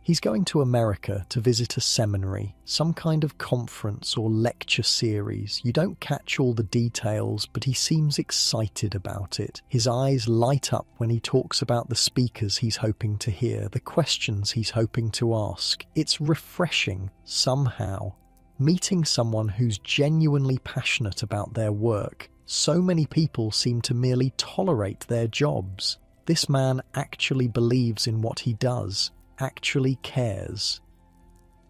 He's going to America to visit a seminary, some kind of conference or lecture series. You don't catch all the details, but he seems excited about it. His eyes light up when he talks about the speakers he's hoping to hear, the questions he's hoping to ask. It's refreshing, somehow. Meeting someone who's genuinely passionate about their work. So many people seem to merely tolerate their jobs. This man actually believes in what he does. Actually cares.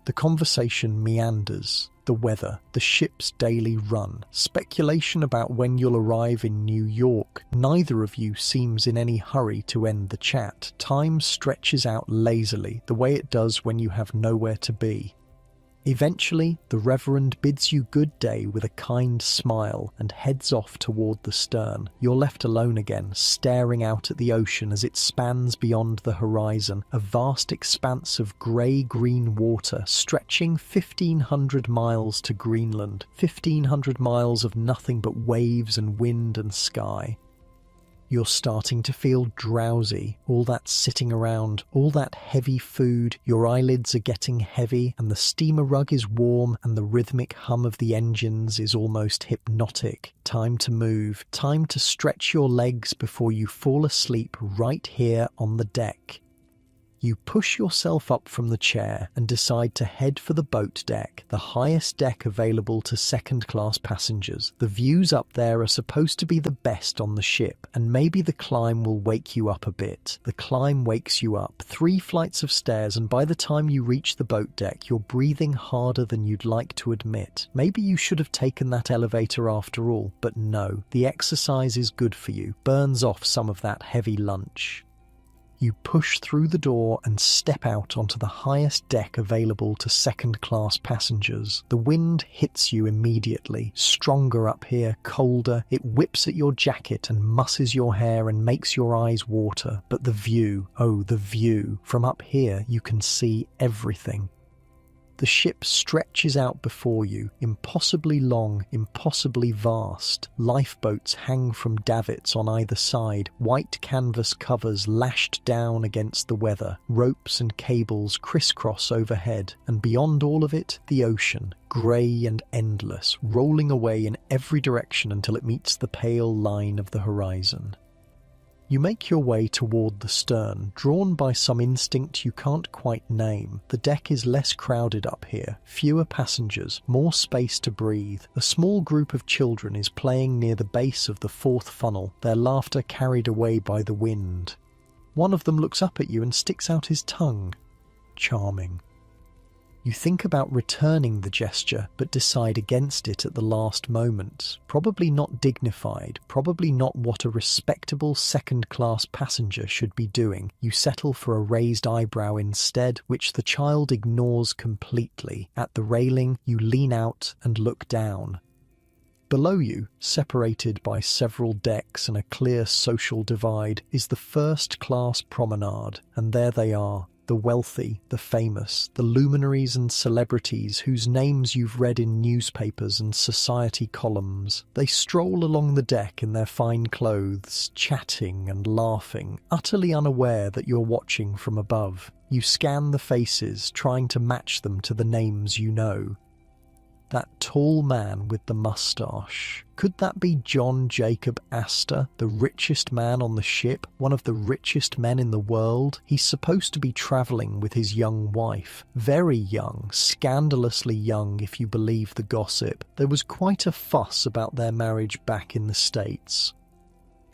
The conversation meanders. The weather, the ship's daily run, speculation about when you'll arrive in New York. Neither of you seems in any hurry to end the chat. Time stretches out lazily, the way it does when you have nowhere to be. Eventually, the Reverend bids you good day with a kind smile and heads off toward the stern. You're left alone again, staring out at the ocean as it spans beyond the horizon, a vast expanse of grey-green water stretching 1,500 miles to Greenland, 1,500 miles of nothing but waves and wind and sky. You're starting to feel drowsy, all that sitting around, all that heavy food, your eyelids are getting heavy and the steamer rug is warm and the rhythmic hum of the engines is almost hypnotic. Time to move, time to stretch your legs before you fall asleep right here on the deck. You push yourself up from the chair and decide to head for the boat deck, the highest deck available to second-class passengers. The views up there are supposed to be the best on the ship, and maybe the climb will wake you up a bit. The climb wakes you up, 3 flights of stairs, and by the time you reach the boat deck, you're breathing harder than you'd like to admit. Maybe you should have taken that elevator after all, but no, the exercise is good for you, burns off some of that heavy lunch. You push through the door and step out onto the highest deck available to second-class passengers. The wind hits you immediately. Stronger up here, colder. It whips at your jacket and musses your hair and makes your eyes water. But the view, oh, the view. From up here, you can see everything. The ship stretches out before you, impossibly long, impossibly vast. Lifeboats hang from davits on either side, white canvas covers lashed down against the weather, ropes and cables crisscross overhead, and beyond all of it, the ocean, grey and endless, rolling away in every direction until it meets the pale line of the horizon. You make your way toward the stern, drawn by some instinct you can't quite name. The deck is less crowded up here, fewer passengers, more space to breathe. A small group of children is playing near the base of the fourth funnel, their laughter carried away by the wind. One of them looks up at you and sticks out his tongue. Charming. You think about returning the gesture, but decide against it at the last moment. Probably not dignified, probably not what a respectable second-class passenger should be doing. You settle for a raised eyebrow instead, which the child ignores completely. At the railing, you lean out and look down. Below you, separated by several decks and a clear social divide, is the first-class promenade, and there they are. The wealthy, the famous, the luminaries and celebrities whose names you've read in newspapers and society columns. They stroll along the deck in their fine clothes, chatting and laughing, utterly unaware that you're watching from above. You scan the faces, trying to match them to the names you know. That tall man with the moustache. Could that be John Jacob Astor, the richest man on the ship, one of the richest men in the world? He's supposed to be travelling with his young wife. Very young, scandalously young if you believe the gossip. There was quite a fuss about their marriage back in the States.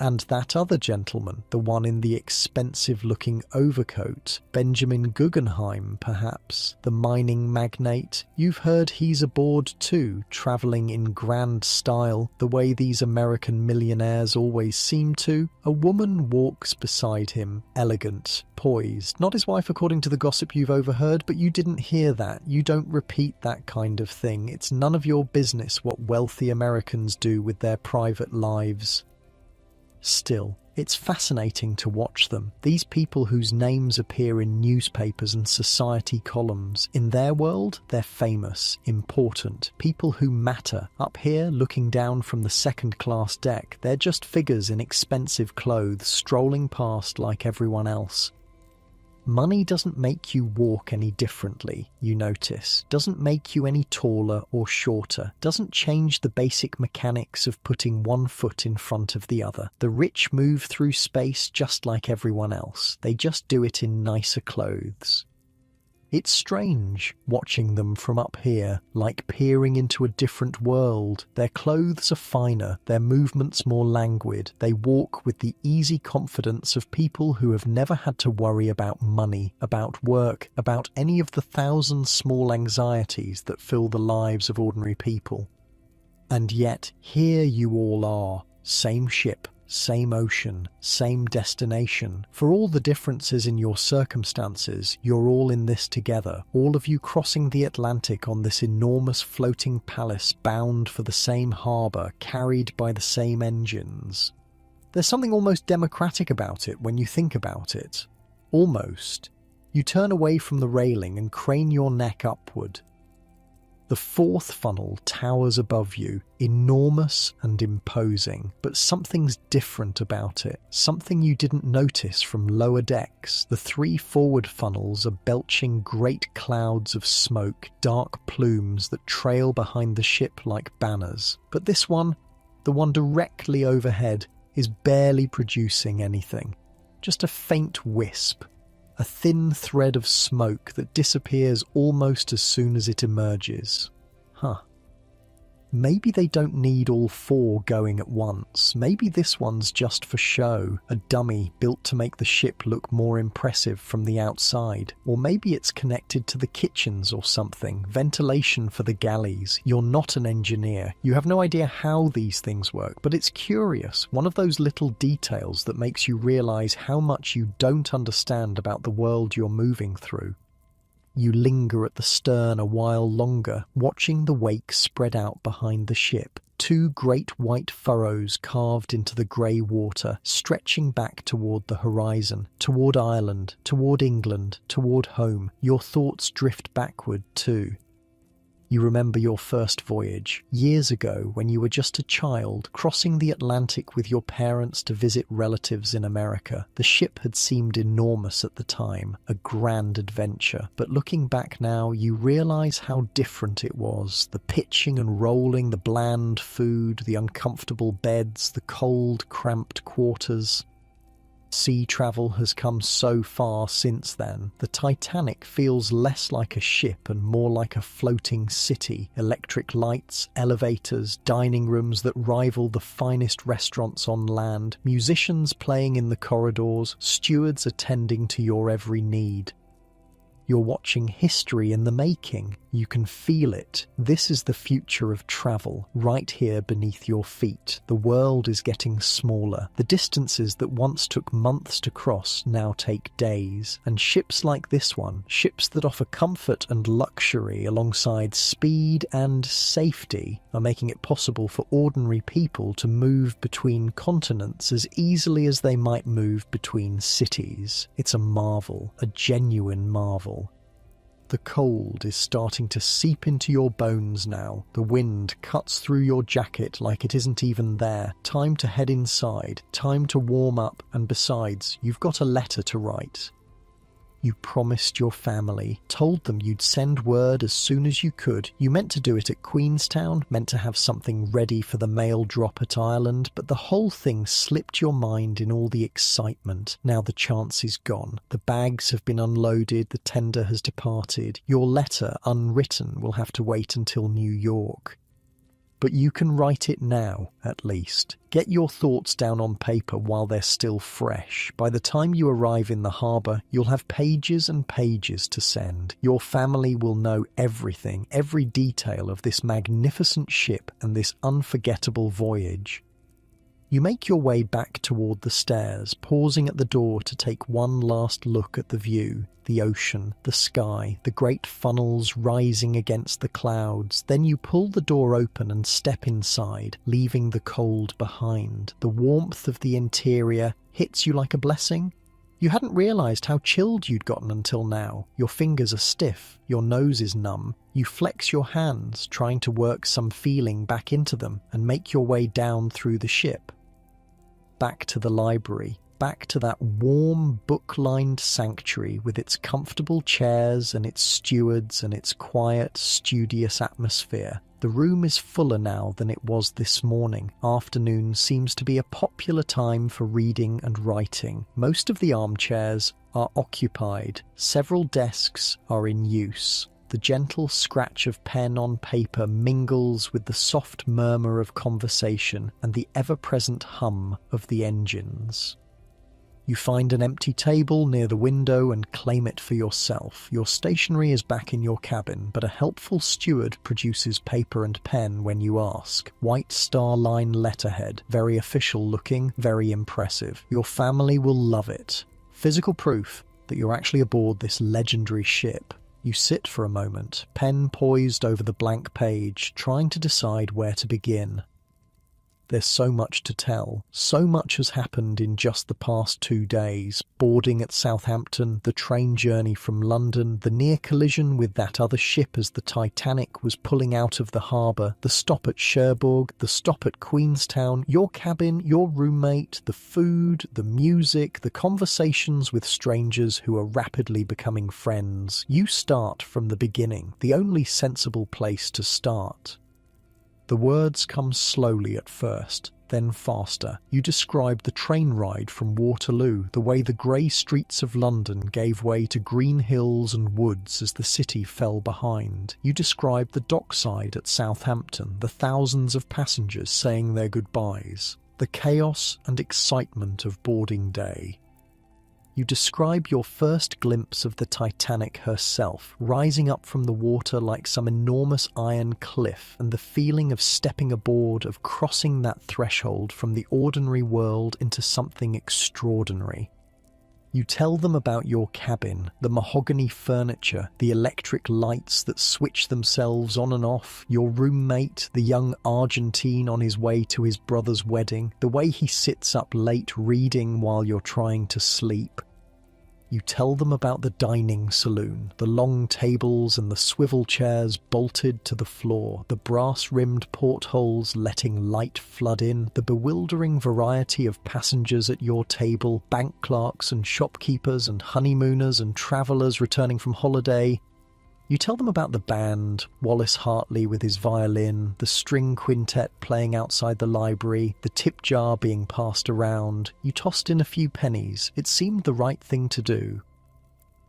And that other gentleman, the one in the expensive-looking overcoat, Benjamin Guggenheim, perhaps, the mining magnate. You've heard he's aboard too, travelling in grand style, the way these American millionaires always seem to. A woman walks beside him, elegant, poised. Not his wife according to the gossip you've overheard, but you didn't hear that. You don't repeat that kind of thing. It's none of your business what wealthy Americans do with their private lives. Still, it's fascinating to watch them. These people whose names appear in newspapers and society columns. In their world, they're famous, important, people who matter. Up here, looking down from the second-class deck, they're just figures in expensive clothes, strolling past like everyone else. Money doesn't make you walk any differently, you notice, doesn't make you any taller or shorter, doesn't change the basic mechanics of putting one foot in front of the other. The rich move through space just like everyone else, they just do it in nicer clothes. It's strange, watching them from up here, like peering into a different world. Their clothes are finer, their movements more languid. They walk with the easy confidence of people who have never had to worry about money, about work, about any of the thousand small anxieties that fill the lives of ordinary people. And yet, here you all are, same ship, same ocean, same destination. For all the differences in your circumstances, you're all in this together, all of you crossing the Atlantic on this enormous floating palace bound for the same harbour, carried by the same engines. There's something almost democratic about it when you think about it. Almost. You turn away from the railing and crane your neck upward. The fourth funnel towers above you, enormous and imposing, but something's different about it, something you didn't notice from lower decks. The three forward funnels are belching great clouds of smoke, dark plumes that trail behind the ship like banners. But this one, the one directly overhead, is barely producing anything. Just a faint wisp. A thin thread of smoke that disappears almost as soon as it emerges. Maybe they don't need all four going at once. Maybe this one's just for show, a dummy built to make the ship look more impressive from the outside. Or maybe it's connected to the kitchens or something, ventilation for the galleys. You're not an engineer. You have no idea how these things work, but it's curious, one of those little details that makes you realize how much you don't understand about the world you're moving through. You linger at the stern a while longer, watching the wake spread out behind the ship. Two great white furrows carved into the grey water, stretching back toward the horizon, toward Ireland, toward England, toward home. Your thoughts drift backward too. You remember your first voyage, years ago when you were just a child, crossing the Atlantic with your parents to visit relatives in America. The ship had seemed enormous at the time, a grand adventure. But looking back now, you realise how different it was. The pitching and rolling, the bland food, the uncomfortable beds, the cold, cramped quarters. Sea travel has come so far since then. The Titanic feels less like a ship and more like a floating city. Electric lights, elevators, dining rooms that rival the finest restaurants on land, musicians playing in the corridors, stewards attending to your every need. You're watching history in the making. You can feel it. This is the future of travel, right here beneath your feet. The world is getting smaller. The distances that once took months to cross now take days. And ships like this one, ships that offer comfort and luxury alongside speed and safety, are making it possible for ordinary people to move between continents as easily as they might move between cities. It's a marvel, a genuine marvel. The cold is starting to seep into your bones now. The wind cuts through your jacket like it isn't even there. Time to head inside, time to warm up, and besides, you've got a letter to write. You promised your family, told them you'd send word as soon as you could. You meant to do it at Queenstown, meant to have something ready for the mail drop at Ireland, but the whole thing slipped your mind in all the excitement. Now the chance is gone. The bags have been unloaded, the tender has departed. Your letter, unwritten, will have to wait until New York. But you can write it now, at least. Get your thoughts down on paper while they're still fresh. By the time you arrive in the harbour, you'll have pages and pages to send. Your family will know everything, every detail of this magnificent ship and this unforgettable voyage. You make your way back toward the stairs, pausing at the door to take one last look at the view, the ocean, the sky, the great funnels rising against the clouds. Then you pull the door open and step inside, leaving the cold behind. The warmth of the interior hits you like a blessing. You hadn't realised how chilled you'd gotten until now. Your fingers are stiff, your nose is numb. You flex your hands, trying to work some feeling back into them, and make your way down through the ship. Back to the library, back to that warm, book-lined sanctuary with its comfortable chairs and its stewards and its quiet, studious atmosphere. The room is fuller now than it was this morning. Afternoon seems to be a popular time for reading and writing. Most of the armchairs are occupied. Several desks are in use. The gentle scratch of pen on paper mingles with the soft murmur of conversation and the ever-present hum of the engines. You find an empty table near the window and claim it for yourself. Your stationery is back in your cabin, but a helpful steward produces paper and pen when you ask. White star-line letterhead, very official looking, very impressive. Your family will love it. Physical proof that you're actually aboard this legendary ship. You sit for a moment, pen poised over the blank page, trying to decide where to begin. There's so much to tell. So much has happened in just the past 2 days. Boarding at Southampton, the train journey from London, the near collision with that other ship as the Titanic was pulling out of the harbour, the stop at Cherbourg, the stop at Queenstown, your cabin, your roommate, the food, the music, the conversations with strangers who are rapidly becoming friends. You start from the beginning, the only sensible place to start. The words come slowly at first. then faster. You describe the train ride from Waterloo, the way the grey streets of London gave way to green hills and woods as the city fell behind. You describe the dockside at Southampton, the thousands of passengers saying their goodbyes, the chaos and excitement of boarding day. You describe your first glimpse of the Titanic herself, rising up from the water like some enormous iron cliff, and the feeling of stepping aboard, of crossing that threshold from the ordinary world into something extraordinary. You tell them about your cabin, the mahogany furniture, the electric lights that switch themselves on and off, your roommate, the young Argentine on his way to his brother's wedding, the way he sits up late reading while you're trying to sleep. You tell them about the dining saloon, the long tables and the swivel chairs bolted to the floor, the brass-rimmed portholes letting light flood in, the bewildering variety of passengers at your table, bank clerks and shopkeepers and honeymooners and travellers returning from holiday. You tell them about the band, Wallace Hartley with his violin, the string quintet playing outside the library, the tip jar being passed around. You tossed in a few pennies. It seemed the right thing to do.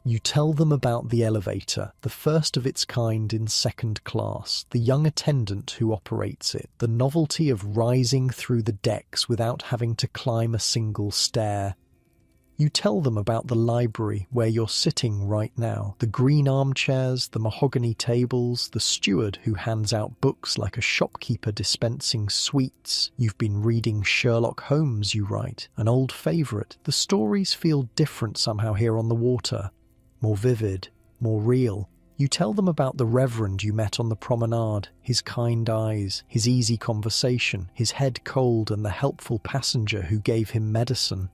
You tell them about the elevator, the first of its kind in second class, the young attendant who operates it, the novelty of rising through the decks without having to climb a single stair. You tell them about the library where you're sitting right now, the green armchairs, the mahogany tables, the steward who hands out books like a shopkeeper dispensing sweets. You've been reading Sherlock Holmes, you write, an old favourite. The stories feel different somehow here on the water, more vivid, more real. You tell them about the reverend you met on the promenade, his kind eyes, his easy conversation, his head cold and the helpful passenger who gave him medicine.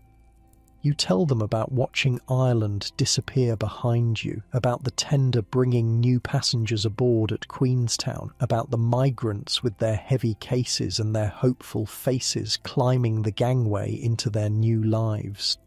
You tell them about watching Ireland disappear behind you, about the tender bringing new passengers aboard at Queenstown, about the migrants with their heavy cases and their hopeful faces climbing the gangway into their new lives.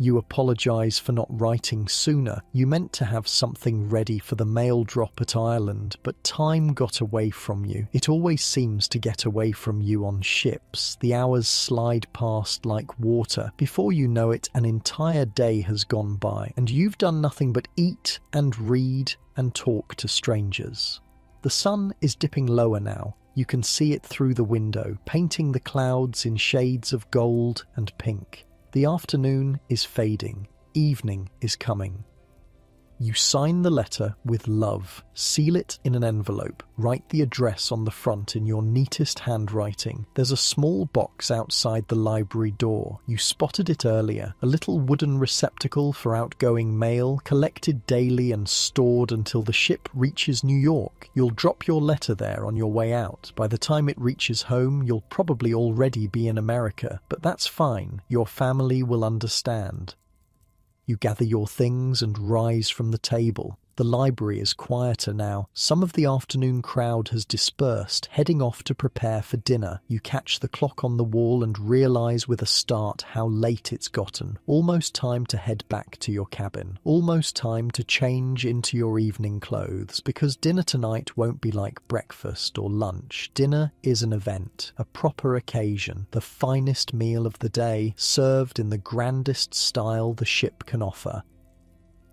You apologise for not writing sooner. You meant to have something ready for the mail drop at Ireland, but time got away from you. It always seems to get away from you on ships. The hours slide past like water. Before you know it, an entire day has gone by, and you've done nothing but eat and read and talk to strangers. The sun is dipping lower now. You can see it through the window, painting the clouds in shades of gold and pink. The afternoon is fading. Evening is coming. You sign the letter with love, seal it in an envelope, write the address on the front in your neatest handwriting. There's a small box outside the library door. You spotted it earlier, a little wooden receptacle for outgoing mail, collected daily and stored until the ship reaches New York. You'll drop your letter there on your way out. By the time it reaches home, you'll probably already be in America, but that's fine. Your family will understand. You gather your things and rise from the table. The library is quieter now. Some of the afternoon crowd has dispersed, heading off to prepare for dinner. You catch the clock on the wall and realise with a start how late it's gotten. Almost time to head back to your cabin. Almost time to change into your evening clothes, because dinner tonight won't be like breakfast or lunch. Dinner is an event, a proper occasion, the finest meal of the day, served in the grandest style the ship can offer.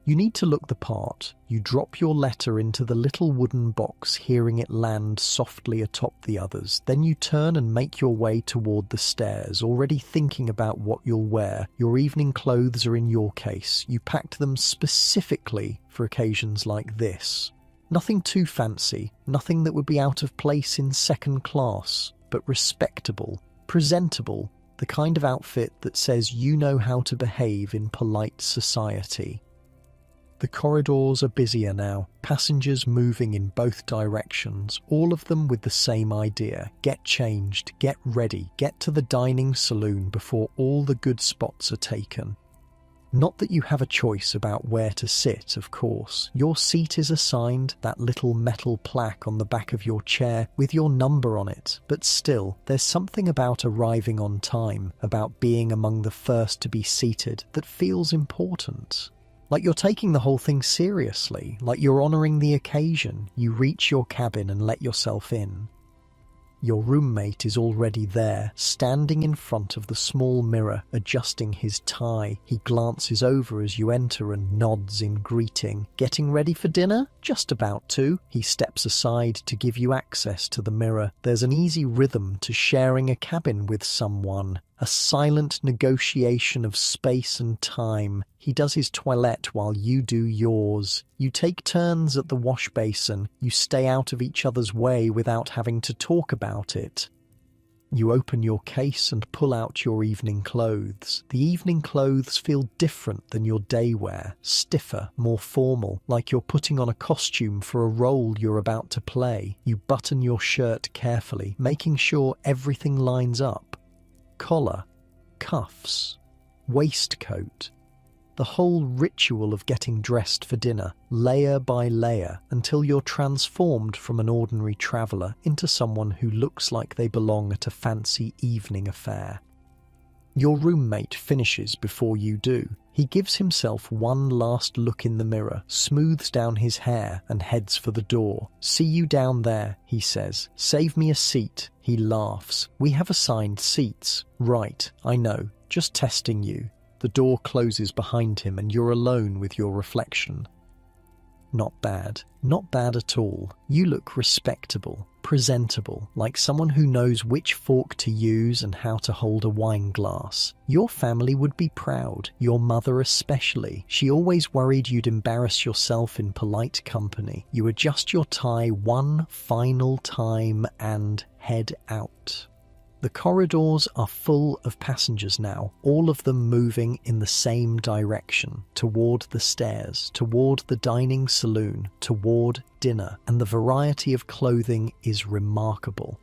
You need to look the part. You drop your letter into the little wooden box, hearing it land softly atop the others. Then you turn and make your way toward the stairs, already thinking about what you'll wear. Your evening clothes are in your case. You packed them specifically for occasions like this. Nothing too fancy, nothing that would be out of place in second class, but respectable, presentable, the kind of outfit that says you know how to behave in polite society. The corridors are busier now, passengers moving in both directions, all of them with the same idea. Get changed, get ready, get to the dining saloon before all the good spots are taken. Not that you have a choice about where to sit, of course. Your seat is assigned, that little metal plaque on the back of your chair with your number on it. But still, there's something about arriving on time, about being among the first to be seated, that feels important. Like you're taking the whole thing seriously, like you're honouring the occasion. You reach your cabin and let yourself in. Your roommate is already there, standing in front of the small mirror, adjusting his tie. He glances over as you enter and nods in greeting. Getting ready for dinner? Just about to. He steps aside to give you access to the mirror. There's an easy rhythm to sharing a cabin with someone. A silent negotiation of space and time. He does his toilette while you do yours. You take turns at the wash basin. You stay out of each other's way without having to talk about it. You open your case and pull out your evening clothes. The evening clothes feel different than your day wear, stiffer, more formal, like you're putting on a costume for a role you're about to play. You button your shirt carefully, making sure everything lines up. Collar, cuffs, waistcoat. The whole ritual of getting dressed for dinner, layer by layer, until you're transformed from an ordinary traveller into someone who looks like they belong at a fancy evening affair. Your roommate finishes before you do. He gives himself one last look in the mirror, smooths down his hair, and heads for the door. "See you down there," he says. "Save me a seat." He laughs. "We have assigned seats." "Right, I know. Just testing you." The door closes behind him and you're alone with your reflection. Not bad. Not bad at all. You look respectable, presentable, like someone who knows which fork to use and how to hold a wine glass. Your family would be proud, your mother especially. She always worried you'd embarrass yourself in polite company. You adjust your tie one final time and head out. The corridors are full of passengers now, all of them moving in the same direction, toward the stairs, toward the dining saloon, toward dinner, and the variety of clothing is remarkable.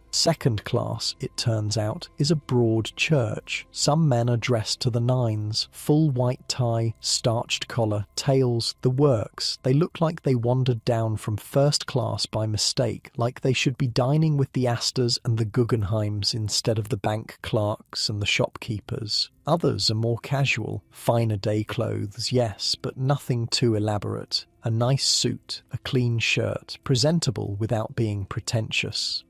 Second class, it turns out, is a broad church. Some men are dressed to the nines, full white tie, starched collar, tails, the works. They look like they wandered down from first class by mistake, like they should be dining with the Astors and the Guggenheims instead of the bank clerks and the shopkeepers. Others are more casual, finer day clothes, yes, but nothing too elaborate. A nice suit, a clean shirt, presentable without being pretentious.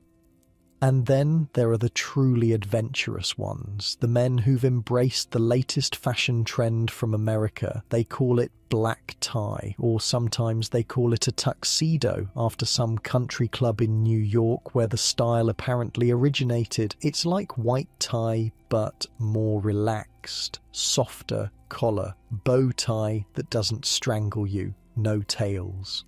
And then there are the truly adventurous ones, the men who've embraced the latest fashion trend from America. They call it black tie, or sometimes they call it a tuxedo after some country club in New York where the style apparently originated. It's like white tie, but more relaxed, softer collar, bow tie that doesn't strangle you, no tails.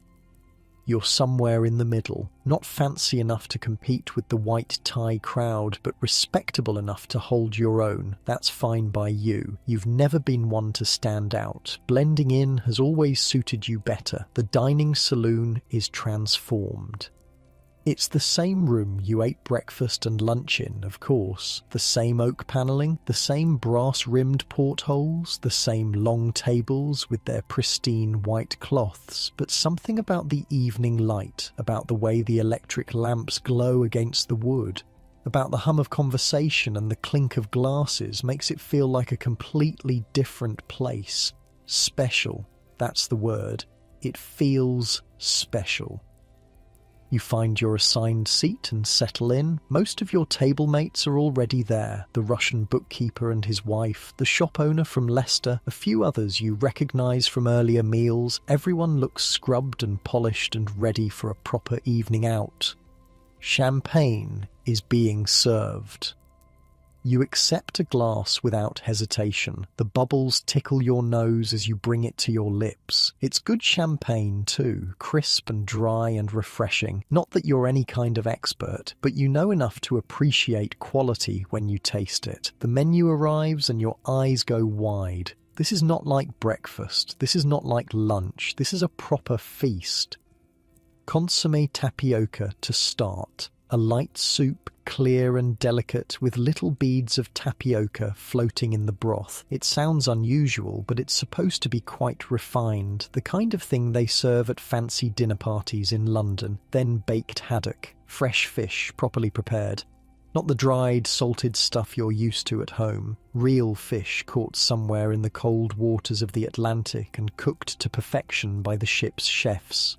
You're somewhere in the middle, not fancy enough to compete with the white tie crowd, but respectable enough to hold your own. That's fine by you. You've never been one to stand out. Blending in has always suited you better. The dining saloon is transformed. It's the same room you ate breakfast and lunch in, of course. The same oak panelling, the same brass-rimmed portholes, the same long tables with their pristine white cloths. But something about the evening light, about the way the electric lamps glow against the wood, about the hum of conversation and the clink of glasses makes it feel like a completely different place. Special, that's the word. It feels special. You find your assigned seat and settle in. Most of your table mates are already there. The Russian bookkeeper and his wife, the shop owner from Leicester, a few others you recognise from earlier meals. Everyone looks scrubbed and polished and ready for a proper evening out. Champagne is being served. You accept a glass without hesitation. The bubbles tickle your nose as you bring it to your lips. It's good champagne too, crisp and dry and refreshing. Not that you're any kind of expert, but you know enough to appreciate quality when you taste it. The menu arrives and your eyes go wide. This is not like breakfast. This is not like lunch. This is a proper feast. Consommé tapioca to start. A light soup, clear and delicate, with little beads of tapioca floating in the broth. It sounds unusual, but it's supposed to be quite refined, the kind of thing they serve at fancy dinner parties in London. Then baked haddock, fresh fish, properly prepared. Not the dried, salted stuff you're used to at home. Real fish caught somewhere in the cold waters of the Atlantic and cooked to perfection by the ship's chefs.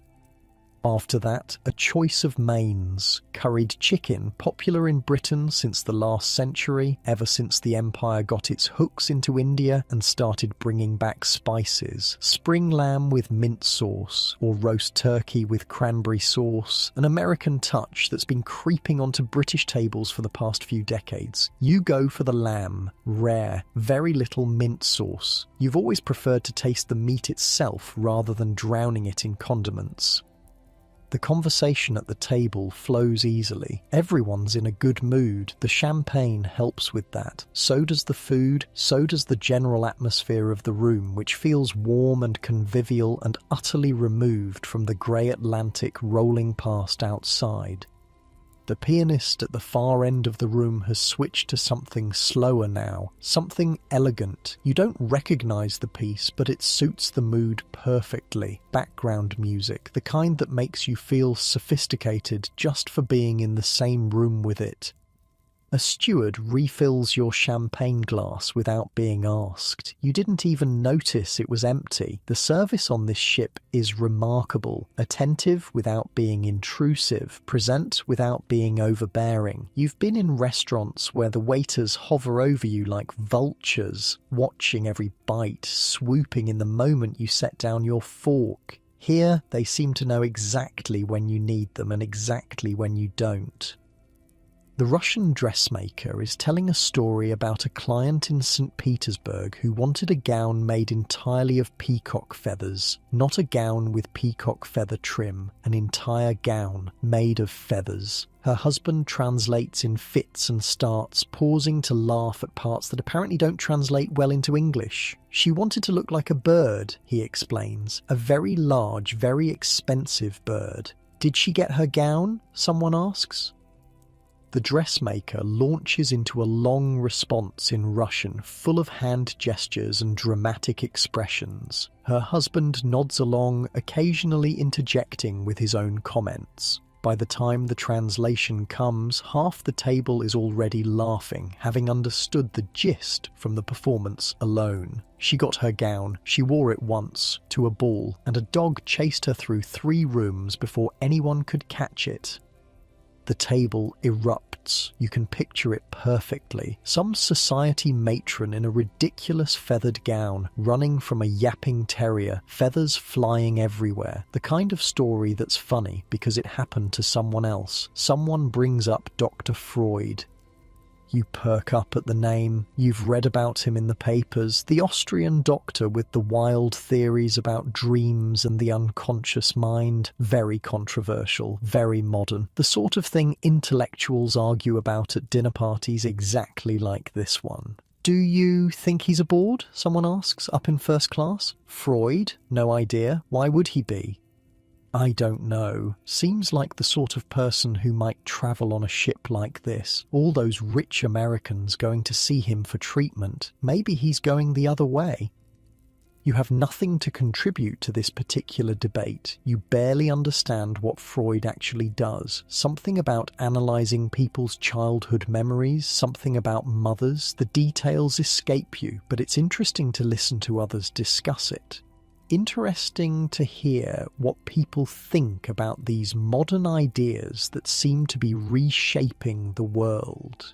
After that, a choice of mains. Curried chicken, popular in Britain since the last century, ever since the empire got its hooks into India and started bringing back spices. Spring lamb with mint sauce, or roast turkey with cranberry sauce, an American touch that's been creeping onto British tables for the past few decades. You go for the lamb, rare, very little mint sauce. You've always preferred to taste the meat itself rather than drowning it in condiments. The conversation at the table flows easily. Everyone's in a good mood. The champagne helps with that. So does the food, so does the general atmosphere of the room, which feels warm and convivial and utterly removed from the grey Atlantic rolling past outside. The pianist at the far end of the room has switched to something slower now, something elegant. You don't recognise the piece, but it suits the mood perfectly. Background music, the kind that makes you feel sophisticated just for being in the same room with it. A steward refills your champagne glass without being asked. You didn't even notice it was empty. The service on this ship is remarkable. Attentive without being intrusive. Present without being overbearing. You've been in restaurants where the waiters hover over you like vultures, watching every bite, swooping in the moment you set down your fork. Here, they seem to know exactly when you need them and exactly when you don't. The Russian dressmaker is telling a story about a client in St. Petersburg who wanted a gown made entirely of peacock feathers, not a gown with peacock feather trim, an entire gown made of feathers. Her husband translates in fits and starts pausing to laugh at parts that apparently don't translate well into English. She wanted to look like a bird, he explains, a very large, very expensive bird. Did she get her gown? Someone asks. The dressmaker launches into a long response in Russian, full of hand gestures and dramatic expressions. Her husband nods along, occasionally interjecting with his own comments. By the time the translation comes, half the table is already laughing, having understood the gist from the performance alone. She got her gown, she wore it once, to a ball, and a dog chased her through 3 rooms before anyone could catch it. The table erupts. You can picture it perfectly. Some society matron in a ridiculous feathered gown, running from a yapping terrier, feathers flying everywhere. The kind of story that's funny because it happened to someone else. Someone brings up Dr. Freud. You perk up at the name. You've read about him in the papers. The Austrian doctor with the wild theories about dreams and the unconscious mind. Very controversial, very modern. The sort of thing intellectuals argue about at dinner parties exactly like this one. Do you think he's aboard? Someone asks, up in first class. Freud? No idea. Why would he be? I don't know. Seems like the sort of person who might travel on a ship like this. All those rich Americans going to see him for treatment. Maybe he's going the other way. You have nothing to contribute to this particular debate. You barely understand what Freud actually does. Something about analysing people's childhood memories, something about mothers. The details escape you, but it's interesting to listen to others discuss it. Interesting to hear what people think about these modern ideas that seem to be reshaping the world.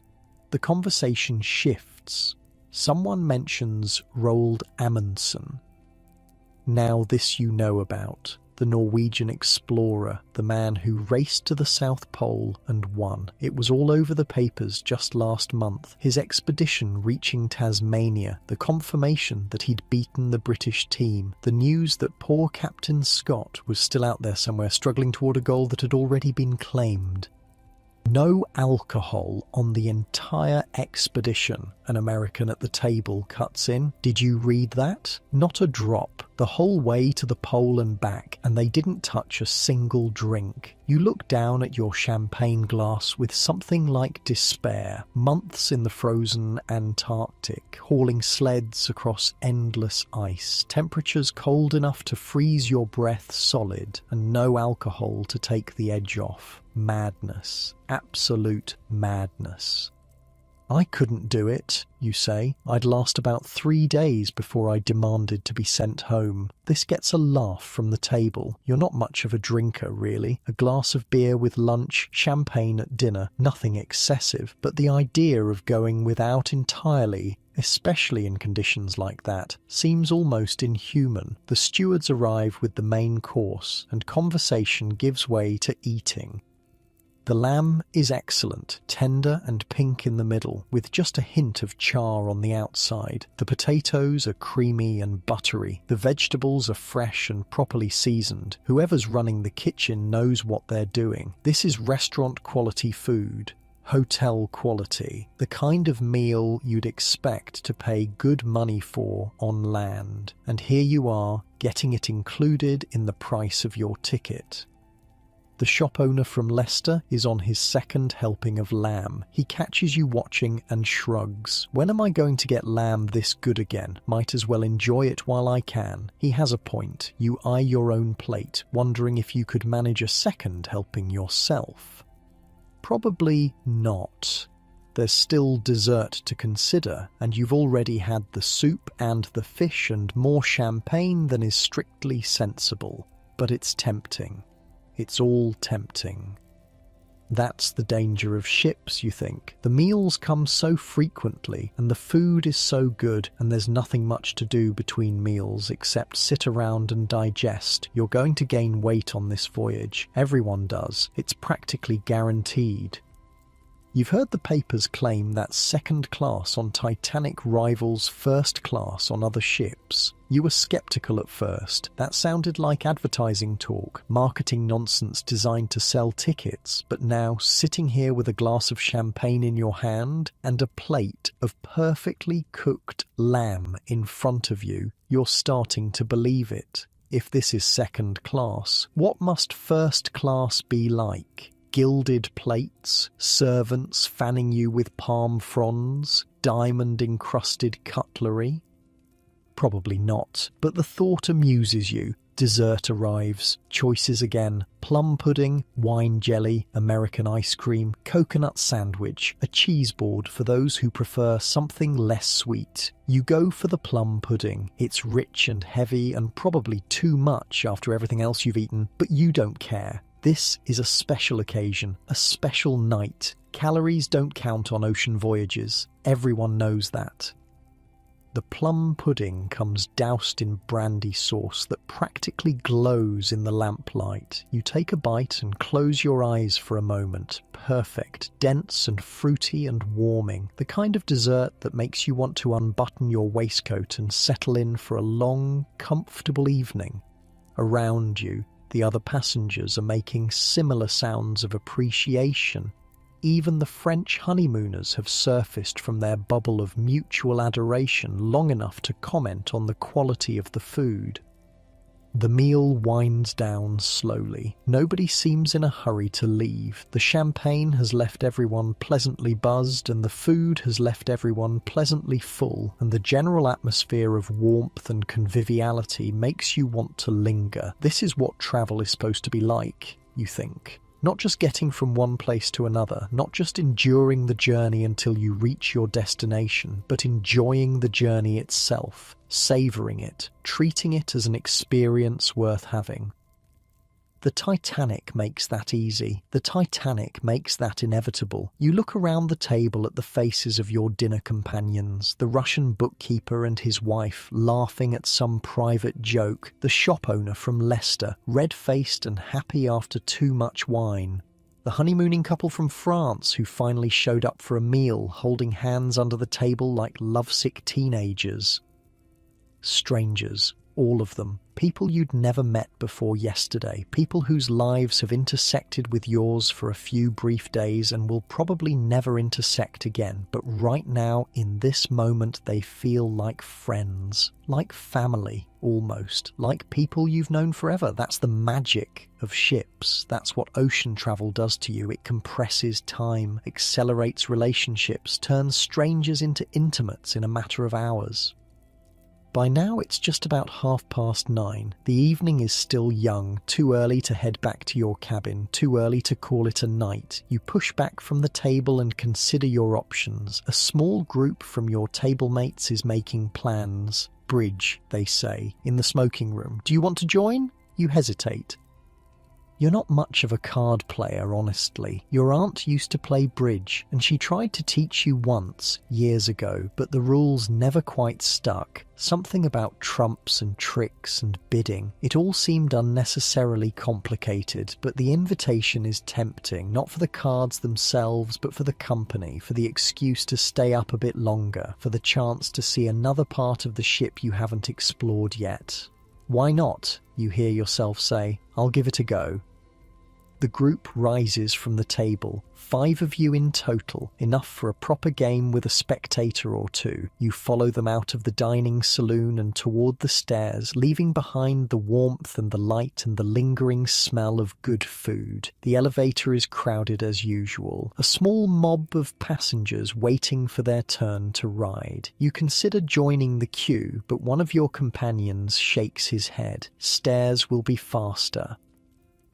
The conversation shifts. Someone mentions Roald Amundsen. Now this you know about. The Norwegian explorer, the man who raced to the South Pole and won. It was all over the papers just last month. His expedition reaching Tasmania, the confirmation that he'd beaten the British team, the news that poor Captain Scott was still out there somewhere struggling toward a goal that had already been claimed. No alcohol on the entire expedition, an American at the table cuts in. Did you read that? Not a drop. The whole way to the pole and back, and they didn't touch a single drink. You look down at your champagne glass with something like despair. Months in the frozen Antarctic, hauling sleds across endless ice, temperatures cold enough to freeze your breath solid, and no alcohol to take the edge off. Madness. Absolute madness. "I couldn't do it," you say. "I'd last about 3 days before I demanded to be sent home." This gets a laugh from the table. You're not much of a drinker, really. A glass of beer with lunch, champagne at dinner, nothing excessive. But the idea of going without entirely, especially in conditions like that, seems almost inhuman. The stewards arrive with the main course, and conversation gives way to eating. The lamb is excellent, tender and pink in the middle, with just a hint of char on the outside. The potatoes are creamy and buttery. The vegetables are fresh and properly seasoned. Whoever's running the kitchen knows what they're doing. This is restaurant quality food. Hotel quality. The kind of meal you'd expect to pay good money for on land. And here you are, getting it included in the price of your ticket. The shop owner from Leicester is on his second helping of lamb. He catches you watching and shrugs. "When am I going to get lamb this good again? Might as well enjoy it while I can." He has a point. You eye your own plate, wondering if you could manage a second helping yourself. Probably not. There's still dessert to consider, and you've already had the soup and the fish and more champagne than is strictly sensible. But it's tempting. It's all tempting. That's the danger of ships, you think. The meals come so frequently, and the food is so good, and there's nothing much to do between meals except sit around and digest. You're going to gain weight on this voyage. Everyone does. It's practically guaranteed. You've heard the papers claim that second class on Titanic rivals first class on other ships. You were skeptical at first. That sounded like advertising talk, marketing nonsense designed to sell tickets. But now, sitting here with a glass of champagne in your hand and a plate of perfectly cooked lamb in front of you, you're starting to believe it. If this is second class, what must first class be like? Gilded plates, servants fanning you with palm fronds, diamond-encrusted cutlery? Probably not, but the thought amuses you. Dessert arrives, choices again: plum pudding, wine jelly, American ice cream, coconut sandwich, a cheese board for those who prefer something less sweet. You go for the plum pudding. It's rich and heavy and probably too much after everything else you've eaten, but you don't care. This is a special occasion, a special night. Calories don't count on ocean voyages. Everyone knows that. The plum pudding comes doused in brandy sauce that practically glows in the lamplight. You take a bite and close your eyes for a moment. Perfect, dense and fruity and warming. The kind of dessert that makes you want to unbutton your waistcoat and settle in for a long, comfortable evening. Around you, the other passengers are making similar sounds of appreciation. Even the French honeymooners have surfaced from their bubble of mutual adoration long enough to comment on the quality of the food. The meal winds down slowly. Nobody seems in a hurry to leave. The champagne has left everyone pleasantly buzzed, and the food has left everyone pleasantly full, and the general atmosphere of warmth and conviviality makes you want to linger. This is what travel is supposed to be like, you think. Not just getting from one place to another, not just enduring the journey until you reach your destination, but enjoying the journey itself, savouring it, treating it as an experience worth having. The Titanic makes that easy. The Titanic makes that inevitable. You look around the table at the faces of your dinner companions, the Russian bookkeeper and his wife laughing at some private joke, the shop owner from Leicester, red-faced and happy after too much wine, the honeymooning couple from France who finally showed up for a meal, holding hands under the table like lovesick teenagers. Strangers. All of them. People you'd never met before yesterday. People whose lives have intersected with yours for a few brief days and will probably never intersect again. But right now, in this moment, they feel like friends. Like family, almost. Like people you've known forever. That's the magic of ships. That's what ocean travel does to you. It compresses time, accelerates relationships, turns strangers into intimates in a matter of hours. By now it's just about 9:30. The evening is still young, too early to head back to your cabin, too early to call it a night. You push back from the table and consider your options. A small group from your table mates is making plans. Bridge, they say, in the smoking room. Do you want to join? You hesitate. You're not much of a card player, honestly. Your aunt used to play bridge, and she tried to teach you once, years ago, but the rules never quite stuck. Something about trumps and tricks and bidding. It all seemed unnecessarily complicated, but the invitation is tempting, not for the cards themselves, but for the company, for the excuse to stay up a bit longer, for the chance to see another part of the ship you haven't explored yet. Why not? You hear yourself say. I'll give it a go. The group rises from the table, 5 of you in total, enough for a proper game with a spectator or two. You follow them out of the dining saloon and toward the stairs, leaving behind the warmth and the light and the lingering smell of good food. The elevator is crowded as usual, a small mob of passengers waiting for their turn to ride. You consider joining the queue, but one of your companions shakes his head. Stairs will be faster.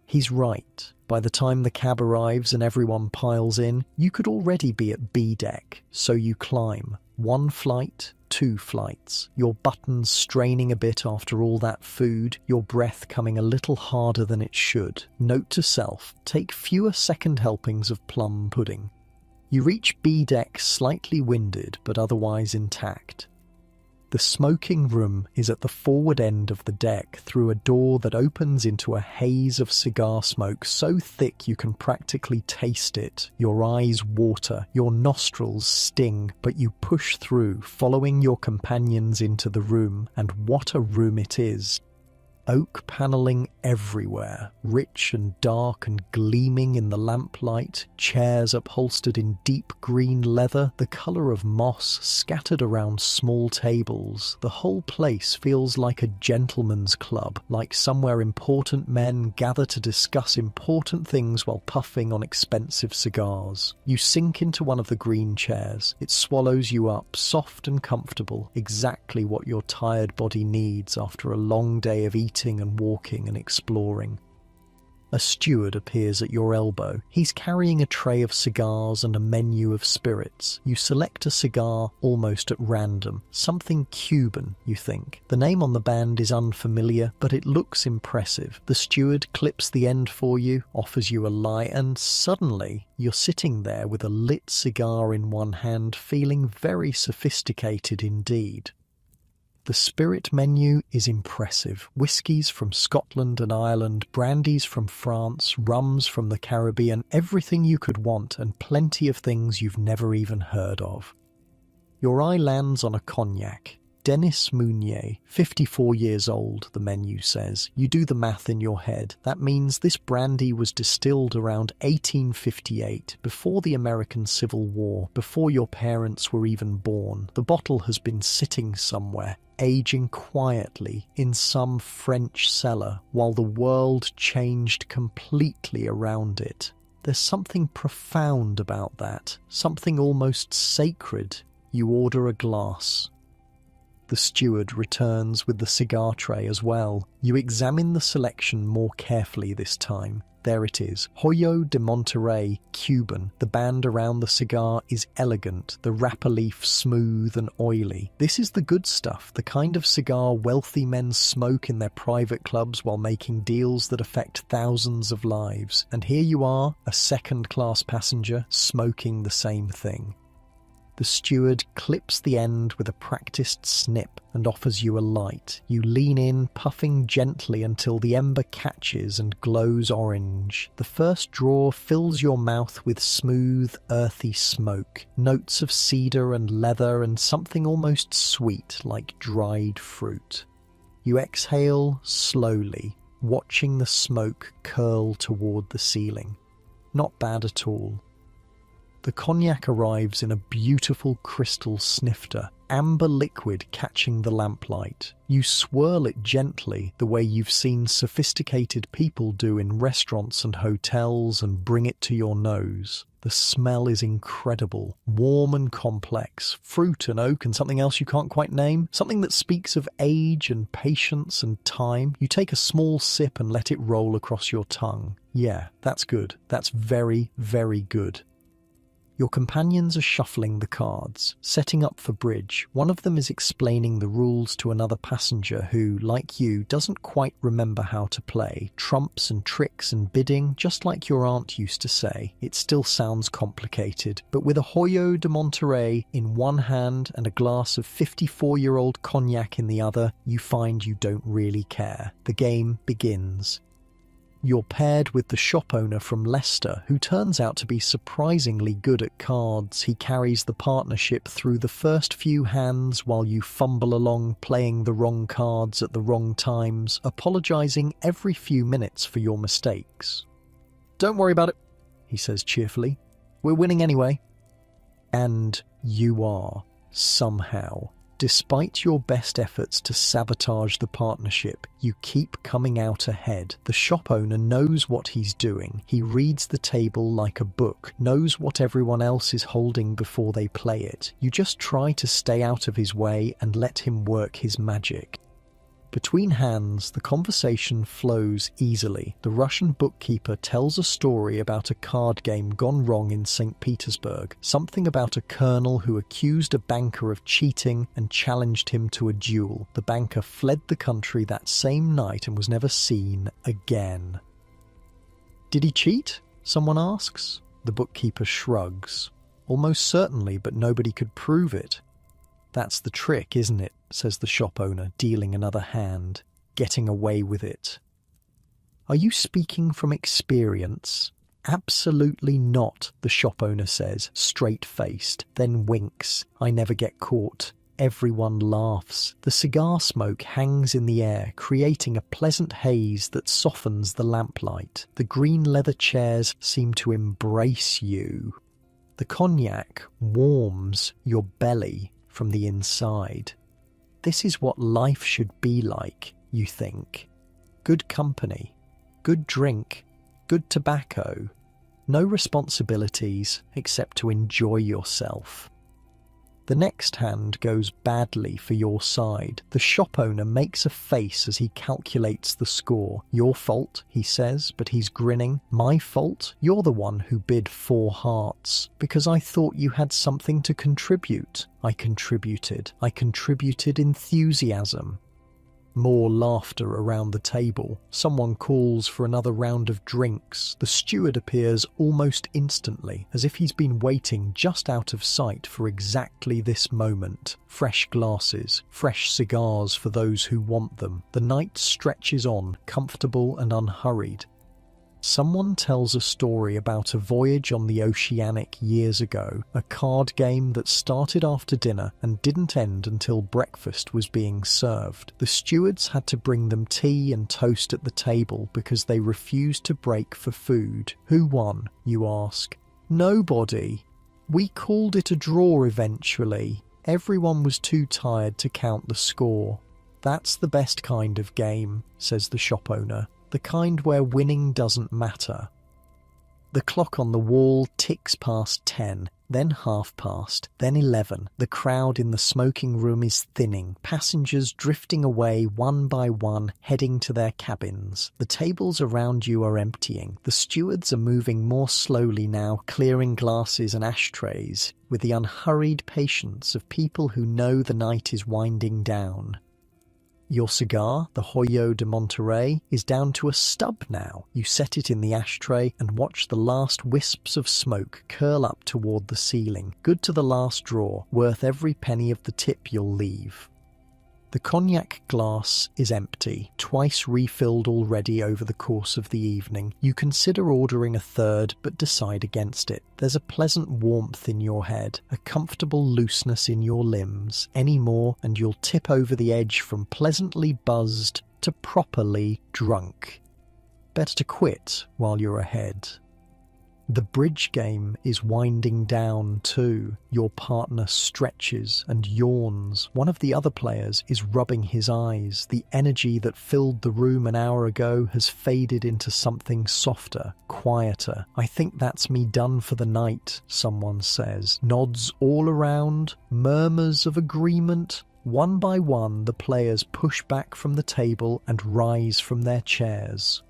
He's right. By the time the cab arrives and everyone piles in, you could already be at B deck. So you climb. 1 flight, 2 flights. Your buttons straining a bit after all that food, your breath coming a little harder than it should. Note to self, take fewer second helpings of plum pudding. You reach B deck slightly winded but otherwise intact. The smoking room is at the forward end of the deck through a door that opens into a haze of cigar smoke so thick you can practically taste it. Your eyes water, your nostrils sting, but you push through, following your companions into the room, and what a room it is. Oak panelling everywhere, rich and dark and gleaming in the lamplight, chairs upholstered in deep green leather, the colour of moss scattered around small tables. The whole place feels like a gentleman's club, like somewhere important men gather to discuss important things while puffing on expensive cigars. You sink into one of the green chairs. It swallows you up, soft and comfortable, exactly what your tired body needs after a long day of eating and walking and exploring. A steward appears at your elbow. He's carrying a tray of cigars and a menu of spirits. You select a cigar almost at random. Something Cuban, you think. The name on the band is unfamiliar, but it looks impressive. The steward clips the end for you, offers you a light, and suddenly you're sitting there with a lit cigar in one hand, feeling very sophisticated indeed. The spirit menu is impressive. Whiskies from Scotland and Ireland, brandies from France, rums from the Caribbean, everything you could want, and plenty of things you've never even heard of. Your eye lands on a cognac. Denis Meunier, 54 years old, the menu says. You do the math in your head. That means this brandy was distilled around 1858, before the American Civil War, before your parents were even born. The bottle has been sitting somewhere, aging quietly in some French cellar, while the world changed completely around it. There's something profound about that, something almost sacred. You order a glass. The steward returns with the cigar tray as well. You examine the selection more carefully this time. There it is. Hoyo de Monterrey, Cuban. The band around the cigar is elegant, the wrapper leaf smooth and oily. This is the good stuff, the kind of cigar wealthy men smoke in their private clubs while making deals that affect thousands of lives. And here you are, a second-class passenger, smoking the same thing. The steward clips the end with a practiced snip and offers you a light. You lean in, puffing gently until the ember catches and glows orange. The first draw fills your mouth with smooth, earthy smoke, notes of cedar and leather and something almost sweet like dried fruit. You exhale slowly, watching the smoke curl toward the ceiling. Not bad at all. The cognac arrives in a beautiful crystal snifter, amber liquid catching the lamplight. You swirl it gently, the way you've seen sophisticated people do in restaurants and hotels, and bring it to your nose. The smell is incredible, warm and complex, fruit and oak and something else you can't quite name, something that speaks of age and patience and time. You take a small sip and let it roll across your tongue. Yeah, that's good. That's very, very good. Your companions are shuffling the cards, setting up for bridge. One of them is explaining the rules to another passenger who, like you, doesn't quite remember how to play. Trumps and tricks and bidding, just like your aunt used to say. It still sounds complicated, but with a Hoyo de Monterey in one hand and a glass of 54-year-old cognac in the other, you find you don't really care. The game begins. You're paired with the shop owner from Leicester, who turns out to be surprisingly good at cards. He carries the partnership through the first few hands while you fumble along playing the wrong cards at the wrong times, apologising every few minutes for your mistakes. "Don't worry about it," he says cheerfully. "We're winning anyway." And you are, somehow. Despite your best efforts to sabotage the partnership, you keep coming out ahead. The shop owner knows what he's doing. He reads the table like a book, knows what everyone else is holding before they play it. You just try to stay out of his way and let him work his magic. Between hands, the conversation flows easily. The Russian bookkeeper tells a story about a card game gone wrong in St. Petersburg, something about a colonel who accused a banker of cheating and challenged him to a duel. The banker fled the country that same night and was never seen again. "Did he cheat?" someone asks. The bookkeeper shrugs. "Almost certainly, but nobody could prove it." "That's the trick, isn't it?" says the shop owner, dealing another hand. "Getting away with it." "Are you speaking from experience?" "Absolutely not," the shop owner says, straight-faced, then winks. "I never get caught." Everyone laughs. The cigar smoke hangs in the air, creating a pleasant haze that softens the lamplight. The green leather chairs seem to embrace you. The cognac warms your belly from the inside. This is what life should be like, you think. Good company, good drink, good tobacco, no responsibilities except to enjoy yourself. The next hand goes badly for your side. The shop owner makes a face as he calculates the score. "Your fault," he says, but he's grinning. "My fault? You're the one who bid 4 hearts. Because I thought you had something to contribute. I contributed enthusiasm." More laughter around the table. Someone calls for another round of drinks. The steward appears almost instantly, as if he's been waiting just out of sight for exactly this moment. Fresh glasses, fresh cigars for those who want them. The night stretches on, comfortable and unhurried. Someone tells a story about a voyage on the Oceanic years ago, a card game that started after dinner and didn't end until breakfast was being served. The stewards had to bring them tea and toast at the table because they refused to break for food. "Who won?" you ask. "Nobody. We called it a draw eventually. Everyone was too tired to count the score." "That's the best kind of game," says the shop owner. "The kind where winning doesn't matter." The clock on the wall ticks past 10, then past, then 11. The crowd in the smoking room is thinning, passengers drifting away one by one, heading to their cabins. The tables around you are emptying. The stewards are moving more slowly now, clearing glasses and ashtrays, with the unhurried patience of people who know the night is winding down. Your cigar, the Hoyo de Monterey, is down to a stub now. You set it in the ashtray and watch the last wisps of smoke curl up toward the ceiling. Good to the last draw, worth every penny of the tip you'll leave. The cognac glass is empty, twice refilled already over the course of the evening. You consider ordering a third, but decide against it. There's a pleasant warmth in your head, a comfortable looseness in your limbs. Any more and you'll tip over the edge from pleasantly buzzed to properly drunk. Better to quit while you're ahead. The bridge game is winding down too. Your partner stretches and yawns. One of the other players is rubbing his eyes. The energy that filled the room an hour ago has faded into something softer, quieter. "I think that's me done for the night," someone says. Nods all around, murmurs of agreement. One by one, the players push back from the table and rise from their chairs.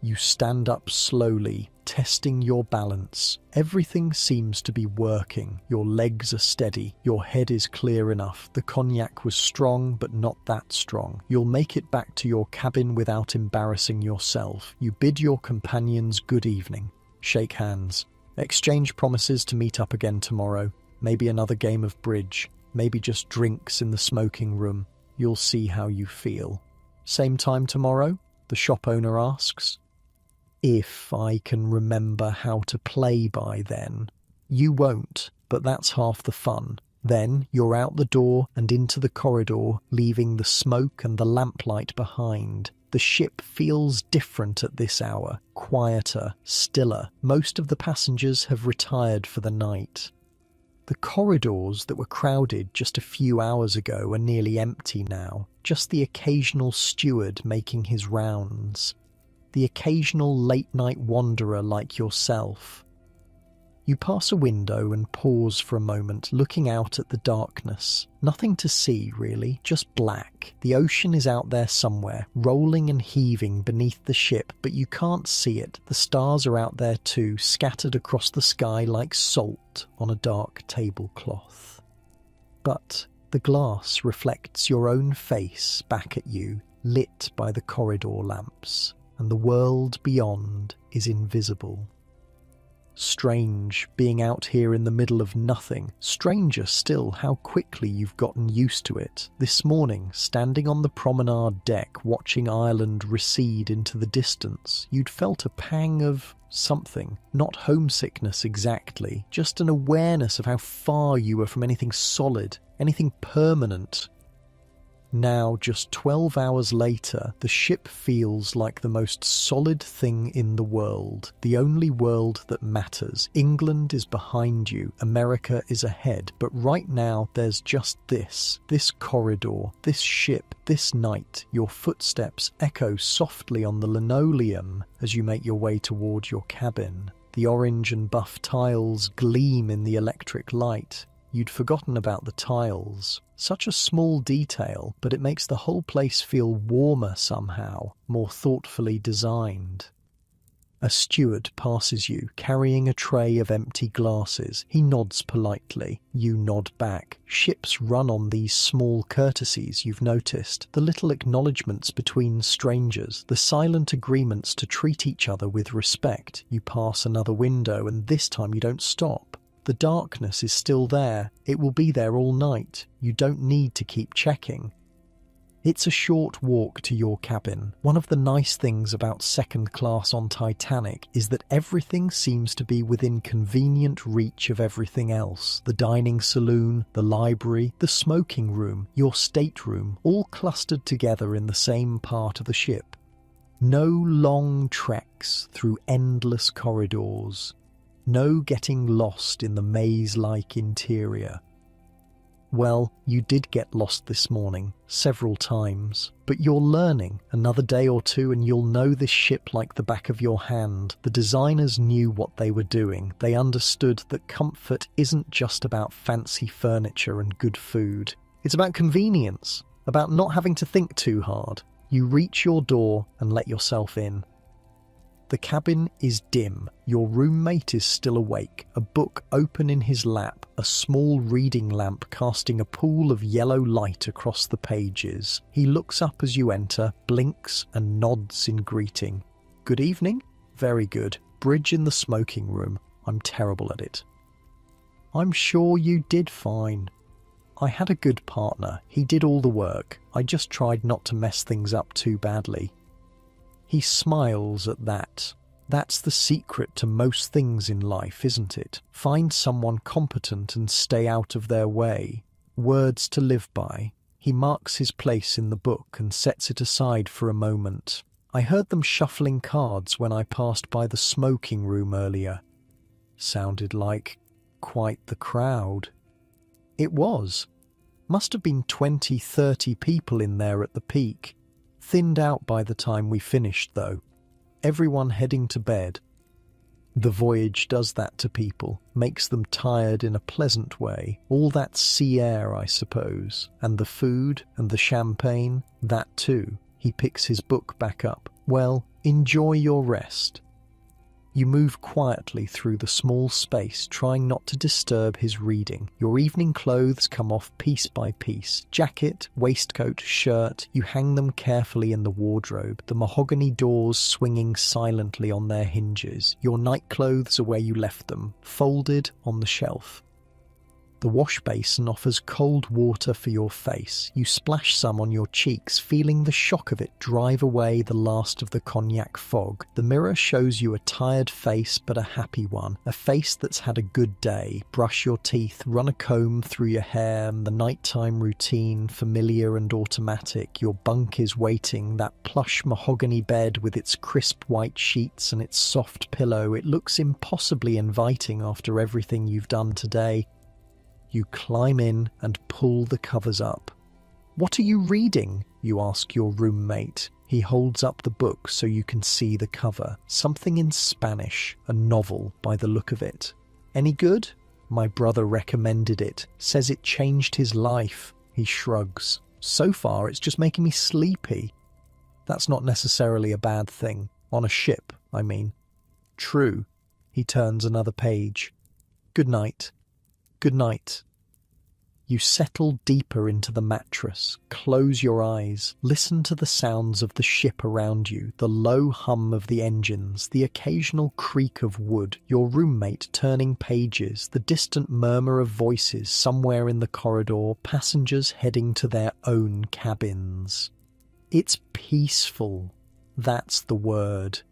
You stand up slowly, testing your balance. Everything seems to be working. Your legs are steady. Your head is clear enough. The cognac was strong, but not that strong. You'll make it back to your cabin without embarrassing yourself. You bid your companions good evening. Shake hands. Exchange promises to meet up again tomorrow. Maybe another game of bridge. Maybe just drinks in the smoking room. You'll see how you feel. Same time tomorrow? The shop owner asks. If I can remember how to play by then. You won't, but that's half the fun. Then you're out the door and into the corridor, leaving the smoke and the lamplight behind. The ship feels different at this hour, quieter, stiller. Most of the passengers have retired for the night. The corridors that were crowded just a few hours ago are nearly empty now, just the occasional steward making his rounds. The occasional late-night wanderer like yourself. You pass a window and pause for a moment, looking out at the darkness. Nothing to see, really, just black. The ocean is out there somewhere, rolling and heaving beneath the ship, but you can't see it. The stars are out there too, scattered across the sky like salt on a dark tablecloth. But the glass reflects your own face back at you, lit by the corridor lamps. And the world beyond is invisible. Strange, being out here in the middle of nothing. Stranger still how quickly you've gotten used to it. This morning, standing on the promenade deck, watching Ireland recede into the distance, you'd felt a pang of something. Not homesickness exactly, just an awareness of how far you were from anything solid, anything permanent. Now, just 12 hours later, the ship feels like the most solid thing in the world, the only world that matters. England is behind you, America is ahead, but right now there's just this corridor, this ship, this night. Your footsteps echo softly on the linoleum as you make your way toward your cabin. The orange and buff tiles gleam in the electric light. You'd forgotten about the tiles. Such a small detail, but it makes the whole place feel warmer somehow, more thoughtfully designed. A steward passes you, carrying a tray of empty glasses. He nods politely. You nod back. Ships run on these small courtesies, you've noticed. The little acknowledgements between strangers, the silent agreements to treat each other with respect. You pass another window, and this time you don't stop. The darkness is still there. It will be there all night. You don't need to keep checking. It's a short walk to your cabin. One of the nice things about second class on Titanic is that everything seems to be within convenient reach of everything else. The dining saloon, the library, the smoking room, your stateroom, all clustered together in the same part of the ship. No long treks through endless corridors. No getting lost in the maze-like interior. Well, you did get lost this morning, several times, but you're learning. Another day or two and you'll know this ship like the back of your hand. The designers knew what they were doing. They understood that comfort isn't just about fancy furniture and good food. It's about convenience, about not having to think too hard. You reach your door and let yourself in. The cabin is dim. Your roommate is still awake, a book open in his lap, a small reading lamp casting a pool of yellow light across the pages. He looks up as you enter, blinks and nods in greeting. Good evening? Very good. Bridge in the smoking room. I'm terrible at it. I'm sure you did fine. I had a good partner. He did all the work. I just tried not to mess things up too badly. He smiles at that. That's the secret to most things in life, isn't it? Find someone competent and stay out of their way. Words to live by. He marks his place in the book and sets it aside for a moment. I heard them shuffling cards when I passed by the smoking room earlier. Sounded like quite the crowd. It was. Must have been 20, 30 people in there at the peak. Thinned out by the time we finished, though. Everyone heading to bed. The voyage does that to people, makes them tired in a pleasant way. All that sea air, I suppose. And the food and the champagne, that too. He picks his book back up. Well, enjoy your rest. You move quietly through the small space, trying not to disturb his reading. Your evening clothes come off piece by piece. Jacket, waistcoat, shirt. You hang them carefully in the wardrobe, the mahogany doors swinging silently on their hinges. Your nightclothes are where you left them, folded on the shelf. The wash basin offers cold water for your face. You splash some on your cheeks, feeling the shock of it drive away the last of the cognac fog. The mirror shows you a tired face, but a happy one. A face that's had a good day. Brush your teeth, run a comb through your hair, and the nighttime routine, familiar and automatic. Your bunk is waiting, that plush mahogany bed with its crisp white sheets and its soft pillow. It looks impossibly inviting after everything you've done today. You climb in and pull the covers up. "What are you reading?" you ask your roommate. He holds up the book so you can see the cover. Something in Spanish, a novel by the look of it. "Any good?" "My brother recommended it. Says it changed his life." He shrugs. "So far, it's just making me sleepy." "That's not necessarily a bad thing. On a ship, I mean." "True." He turns another page. "Good night." "Good night." You settle deeper into the mattress, close your eyes, listen to the sounds of the ship around you, the low hum of the engines, the occasional creak of wood, your roommate turning pages, the distant murmur of voices somewhere in the corridor, passengers heading to their own cabins. It's peaceful. That's the word.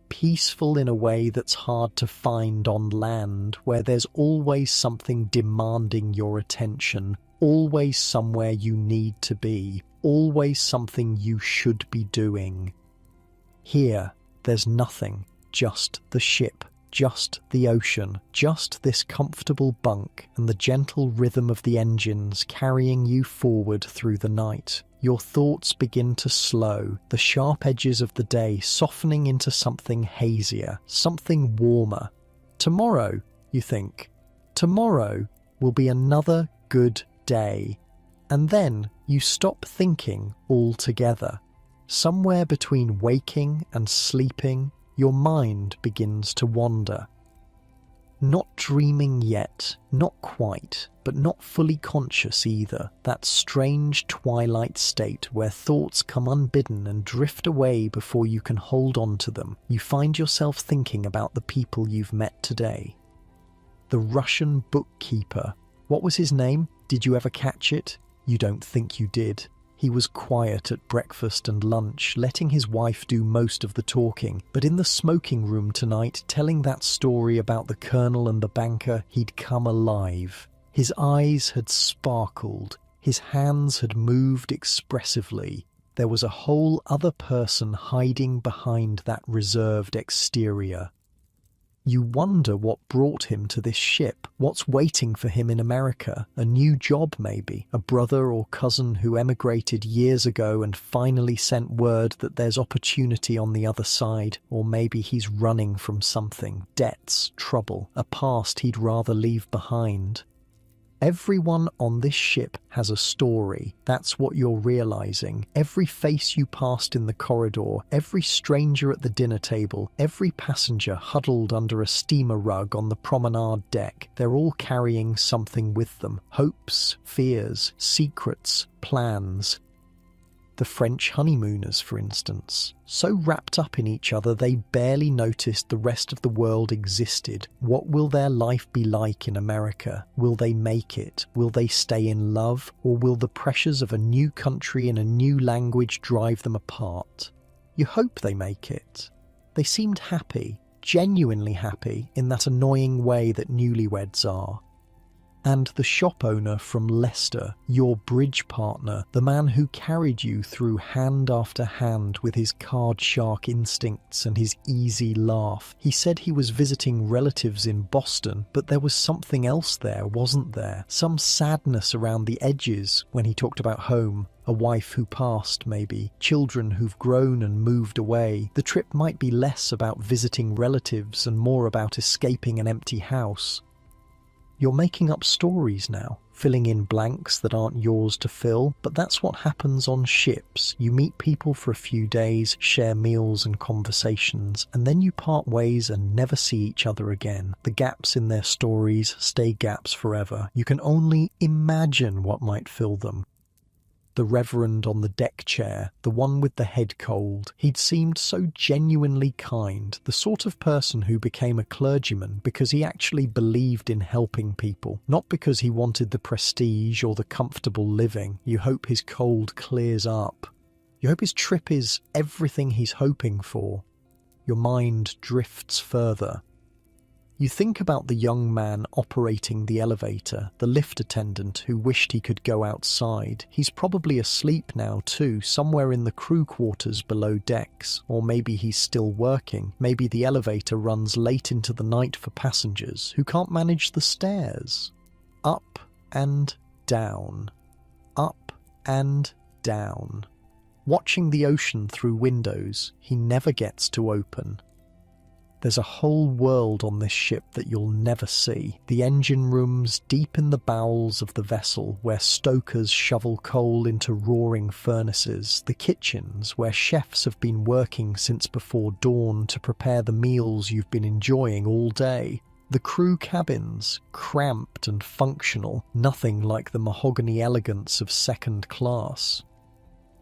Peaceful in a way that's hard to find on land, where there's always something demanding your attention, always somewhere you need to be, always something you should be doing. Here, there's nothing, just the ship, just the ocean, just this comfortable bunk and the gentle rhythm of the engines carrying you forward through the night. Your thoughts begin to slow, the sharp edges of the day softening into something hazier, something warmer. Tomorrow, you think, tomorrow will be another good day. And then you stop thinking altogether. Somewhere between waking and sleeping, your mind begins to wander. Not dreaming yet, not quite, but not fully conscious either. That strange twilight state where thoughts come unbidden and drift away before you can hold on to them. You find yourself thinking about the people you've met today. The Russian bookkeeper. What was his name? Did you ever catch it? You don't think you did. He was quiet at breakfast and lunch, letting his wife do most of the talking. But in the smoking room tonight, telling that story about the colonel and the banker, he'd come alive. His eyes had sparkled. His hands had moved expressively. There was a whole other person hiding behind that reserved exterior. You wonder what brought him to this ship, what's waiting for him in America, a new job maybe, a brother or cousin who emigrated years ago and finally sent word that there's opportunity on the other side, or maybe he's running from something, debts, trouble, a past he'd rather leave behind. Everyone on this ship has a story. That's what you're realizing. Every face you passed in the corridor, every stranger at the dinner table, every passenger huddled under a steamer rug on the promenade deck, they're all carrying something with them. Hopes, fears, secrets, plans. The French honeymooners, for instance. So wrapped up in each other they barely noticed the rest of the world existed. What will their life be like in America? Will they make it? Will they stay in love? Or will the pressures of a new country and a new language drive them apart? You hope they make it. They seemed happy, genuinely happy, in that annoying way that newlyweds are. And the shop owner from Leicester, your bridge partner, the man who carried you through hand after hand with his card shark instincts and his easy laugh. He said he was visiting relatives in Boston, but there was something else there, wasn't there? Some sadness around the edges when he talked about home. A wife who passed, maybe. Children who've grown and moved away. The trip might be less about visiting relatives and more about escaping an empty house. You're making up stories now, filling in blanks that aren't yours to fill, but that's what happens on ships. You meet people for a few days, share meals and conversations, and then you part ways and never see each other again. The gaps in their stories stay gaps forever. You can only imagine what might fill them. The reverend on the deck chair, the one with the head cold. He'd seemed so genuinely kind, the sort of person who became a clergyman because he actually believed in helping people, not because he wanted the prestige or the comfortable living. You hope his cold clears up. You hope his trip is everything he's hoping for. Your mind drifts further. You think about the young man operating the elevator, the lift attendant who wished he could go outside. He's probably asleep now too, somewhere in the crew quarters below decks. Or maybe he's still working. Maybe the elevator runs late into the night for passengers who can't manage the stairs. Up and down. Up and down. Watching the ocean through windows he never gets to open. There's a whole world on this ship that you'll never see. The engine rooms deep in the bowels of the vessel where stokers shovel coal into roaring furnaces. The kitchens where chefs have been working since before dawn to prepare the meals you've been enjoying all day. The crew cabins, cramped and functional, nothing like the mahogany elegance of second class.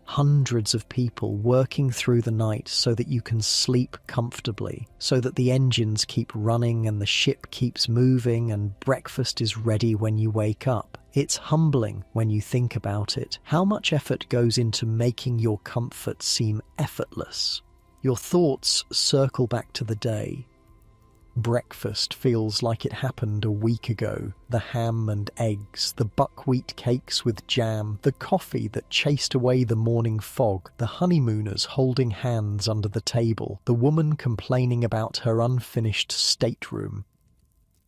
Hundreds of people working through the night so that you can sleep comfortably, so that the engines keep running and the ship keeps moving and breakfast is ready when you wake up. It's humbling when you think about it, how much effort goes into making your comfort seem effortless. Your thoughts circle back to the day. Breakfast feels like it happened a week ago. The ham and eggs, the buckwheat cakes with jam, the coffee that chased away the morning fog, the honeymooners holding hands under the table, the woman complaining about her unfinished stateroom.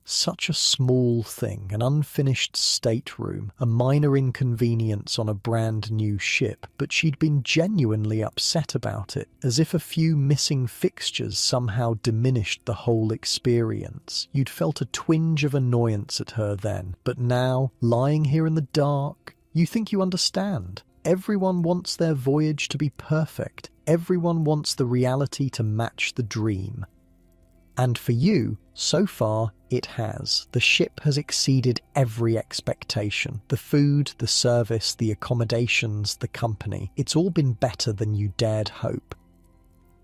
Such a small thing, an unfinished stateroom, a minor inconvenience on a brand new ship, but she'd been genuinely upset about it, as if a few missing fixtures somehow diminished the whole experience. You'd felt a twinge of annoyance at her then, but now, lying here in the dark, you think you understand. Everyone wants their voyage to be perfect. Everyone wants the reality to match the dream. And for you, so far, it has. The ship has exceeded every expectation. The food, the service, the accommodations, the company. It's all been better than you dared hope.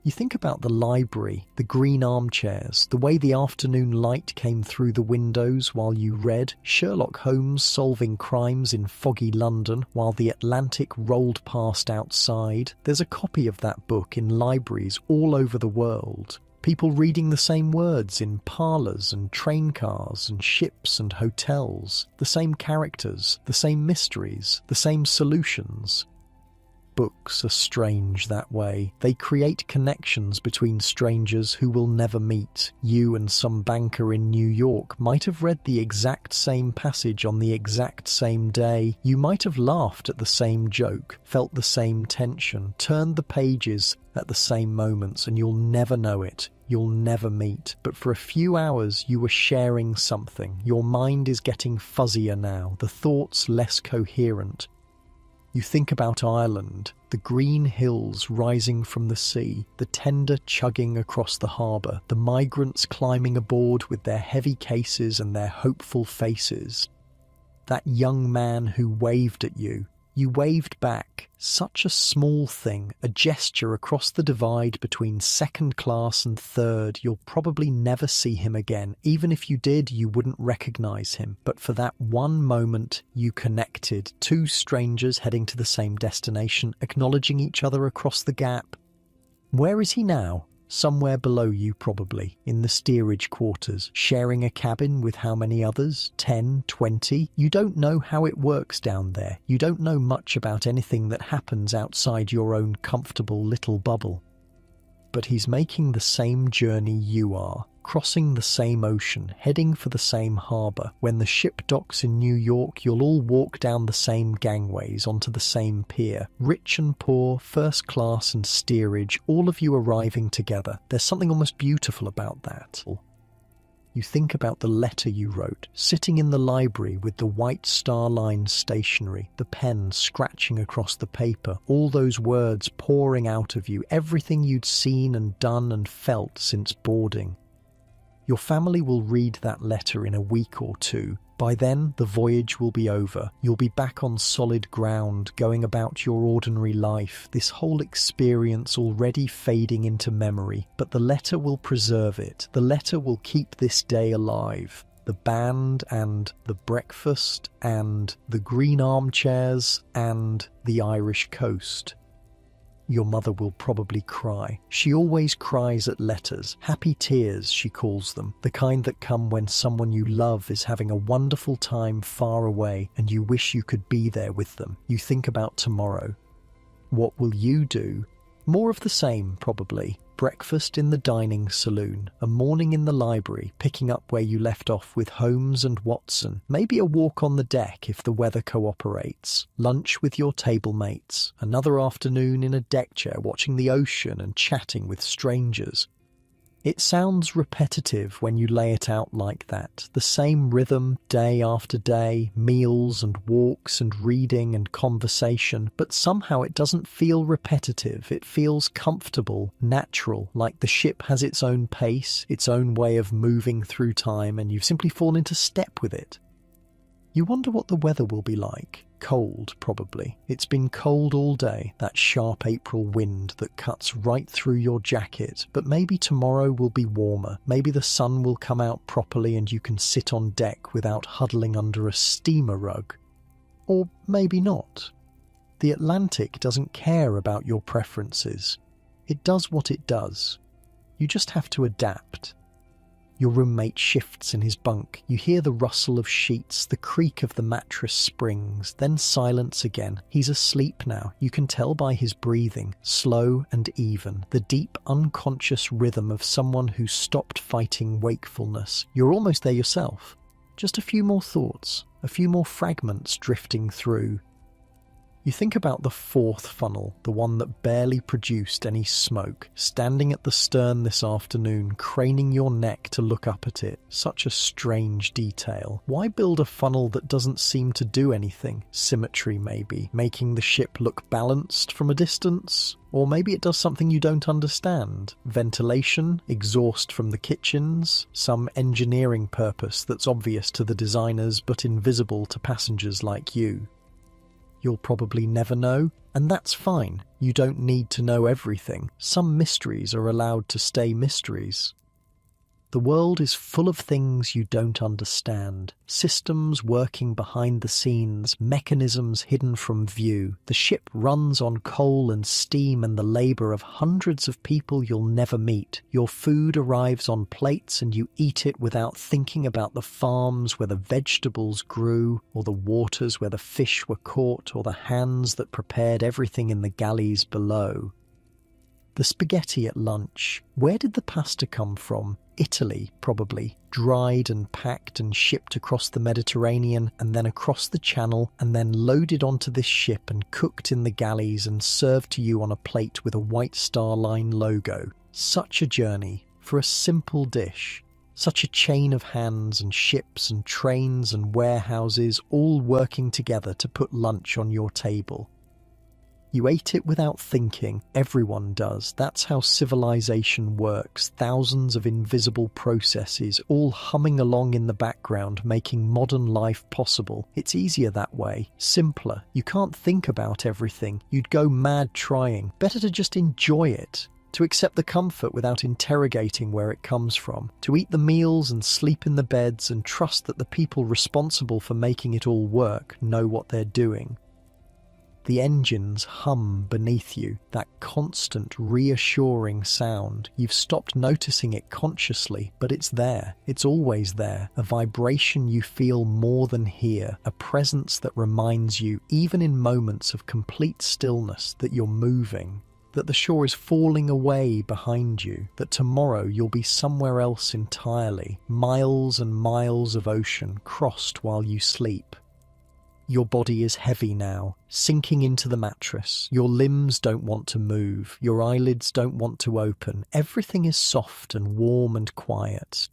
You think about the library, the green armchairs, the way the afternoon light came through the windows while you read, Sherlock Holmes solving crimes in foggy London while the Atlantic rolled past outside. There's a copy of that book in libraries all over the world. People reading the same words in parlours and train cars and ships and hotels. The same characters, the same mysteries, the same solutions. Books are strange that way. They create connections between strangers who will never meet. You and some banker in New York might have read the exact same passage on the exact same day. You might have laughed at the same joke, felt the same tension, turned the pages at the same moments, and you'll never know it. You'll never meet. But for a few hours you were sharing something. Your mind is getting fuzzier now, the thoughts less coherent. You think about Ireland, the green hills rising from the sea, the tender chugging across the harbour, the migrants climbing aboard with their heavy cases and their hopeful faces. That young man who waved at you. You waved back. Such a small thing, a gesture across the divide between second class and third. You'll probably never see him again. Even if you did, you wouldn't recognise him. But for that one moment, you connected. Two strangers heading to the same destination, acknowledging each other across the gap. Where is he now? Somewhere below you probably, in the steerage quarters, sharing a cabin with how many others? 10, 20? You don't know how it works down there. You don't know much about anything that happens outside your own comfortable little bubble. But he's making the same journey you are, crossing the same ocean, heading for the same harbour. When the ship docks in New York, you'll all walk down the same gangways onto the same pier. Rich and poor, first class and steerage, all of you arriving together. There's something almost beautiful about that. You think about the letter you wrote, sitting in the library with the white star-lined stationery, the pen scratching across the paper, all those words pouring out of you, everything you'd seen and done and felt since boarding. Your family will read that letter in a week or two. By then, the voyage will be over. You'll be back on solid ground, going about your ordinary life, this whole experience already fading into memory. But the letter will preserve it. The letter will keep this day alive. The band and the breakfast and the green armchairs and the Irish coast. Your mother will probably cry. She always cries at letters. Happy tears, she calls them. The kind that come when someone you love is having a wonderful time far away and you wish you could be there with them. You think about tomorrow. What will you do? More of the same, probably. Breakfast in the dining saloon, a morning in the library, picking up where you left off with Holmes and Watson, maybe a walk on the deck if the weather cooperates, lunch with your table mates, another afternoon in a deck chair watching the ocean and chatting with strangers. It sounds repetitive when you lay it out like that. The same rhythm, day after day, meals and walks and reading and conversation, but somehow it doesn't feel repetitive. It feels comfortable, natural, like the ship has its own pace, its own way of moving through time, and you've simply fallen into step with it. You wonder what the weather will be like. Cold, probably. It's been cold all day, that sharp April wind that cuts right through your jacket, but maybe tomorrow will be warmer. Maybe the sun will come out properly and you can sit on deck without huddling under a steamer rug. Or maybe not. The Atlantic doesn't care about your preferences. It does what it does. You just have to adapt. Your roommate shifts in his bunk. You hear the rustle of sheets, the creak of the mattress springs, then silence again. He's asleep now. You can tell by his breathing, slow and even, the deep, unconscious rhythm of someone who's stopped fighting wakefulness. You're almost there yourself. Just a few more thoughts, a few more fragments drifting through. You think about the fourth funnel, the one that barely produced any smoke, standing at the stern this afternoon, craning your neck to look up at it. Such a strange detail. Why build a funnel that doesn't seem to do anything? Symmetry, maybe, making the ship look balanced from a distance? Or maybe it does something you don't understand. Ventilation, exhaust from the kitchens, some engineering purpose that's obvious to the designers but invisible to passengers like you. You'll probably never know, and that's fine. You don't need to know everything. Some mysteries are allowed to stay mysteries. The world is full of things you don't understand. Systems working behind the scenes, mechanisms hidden from view. The ship runs on coal and steam and the labour of hundreds of people you'll never meet. Your food arrives on plates and you eat it without thinking about the farms where the vegetables grew, or the waters where the fish were caught, or the hands that prepared everything in the galleys below. The spaghetti at lunch. Where did the pasta come from? Italy, probably. Dried and packed and shipped across the Mediterranean and then across the Channel and then loaded onto this ship and cooked in the galleys and served to you on a plate with a White Star Line logo. Such a journey for a simple dish. Such a chain of hands and ships and trains and warehouses all working together to put lunch on your table. You ate it without thinking. Everyone does. That's how civilization works. Thousands of invisible processes, all humming along in the background, making modern life possible. It's easier that way. Simpler. You can't think about everything. You'd go mad trying. Better to just enjoy it. To accept the comfort without interrogating where it comes from. To eat the meals and sleep in the beds and trust that the people responsible for making it all work know what they're doing. The engines hum beneath you, that constant, reassuring sound. You've stopped noticing it consciously, but it's there. It's always there. A vibration you feel more than hear, a presence that reminds you, even in moments of complete stillness, that you're moving, that the shore is falling away behind you, that tomorrow you'll be somewhere else entirely, miles and miles of ocean crossed while you sleep. Your body is heavy now, sinking into the mattress. Your limbs don't want to move. Your eyelids don't want to open. Everything is soft and warm and quiet.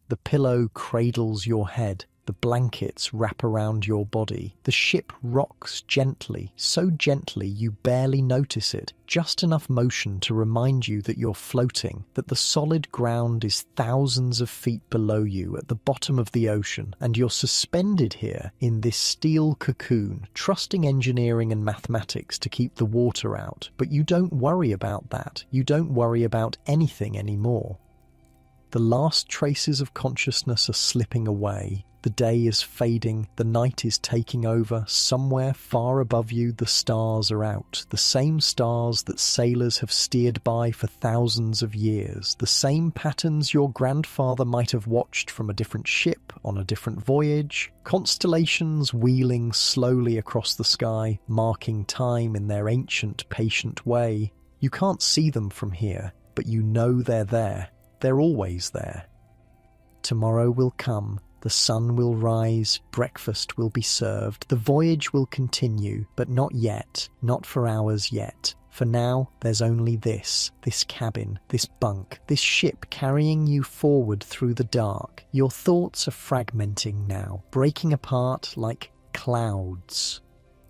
The pillow cradles your head. The blankets wrap around your body. The ship rocks gently, so gently you barely notice it. Just enough motion to remind you that you're floating, that the solid ground is thousands of feet below you at the bottom of the ocean, and you're suspended here in this steel cocoon, trusting engineering and mathematics to keep the water out. But you don't worry about that. You don't worry about anything anymore. The last traces of consciousness are slipping away. The day is fading, the night is taking over. Somewhere far above you, the stars are out. The same stars that sailors have steered by for thousands of years. The same patterns your grandfather might have watched from a different ship on a different voyage. Constellations wheeling slowly across the sky, marking time in their ancient, patient way. You can't see them from here, but you know they're there. They're always there. Tomorrow will come. The sun will rise, breakfast will be served, the voyage will continue, but not yet, not for hours yet. For now, there's only this cabin, this bunk, this ship carrying you forward through the dark. Your thoughts are fragmenting now, breaking apart like clouds.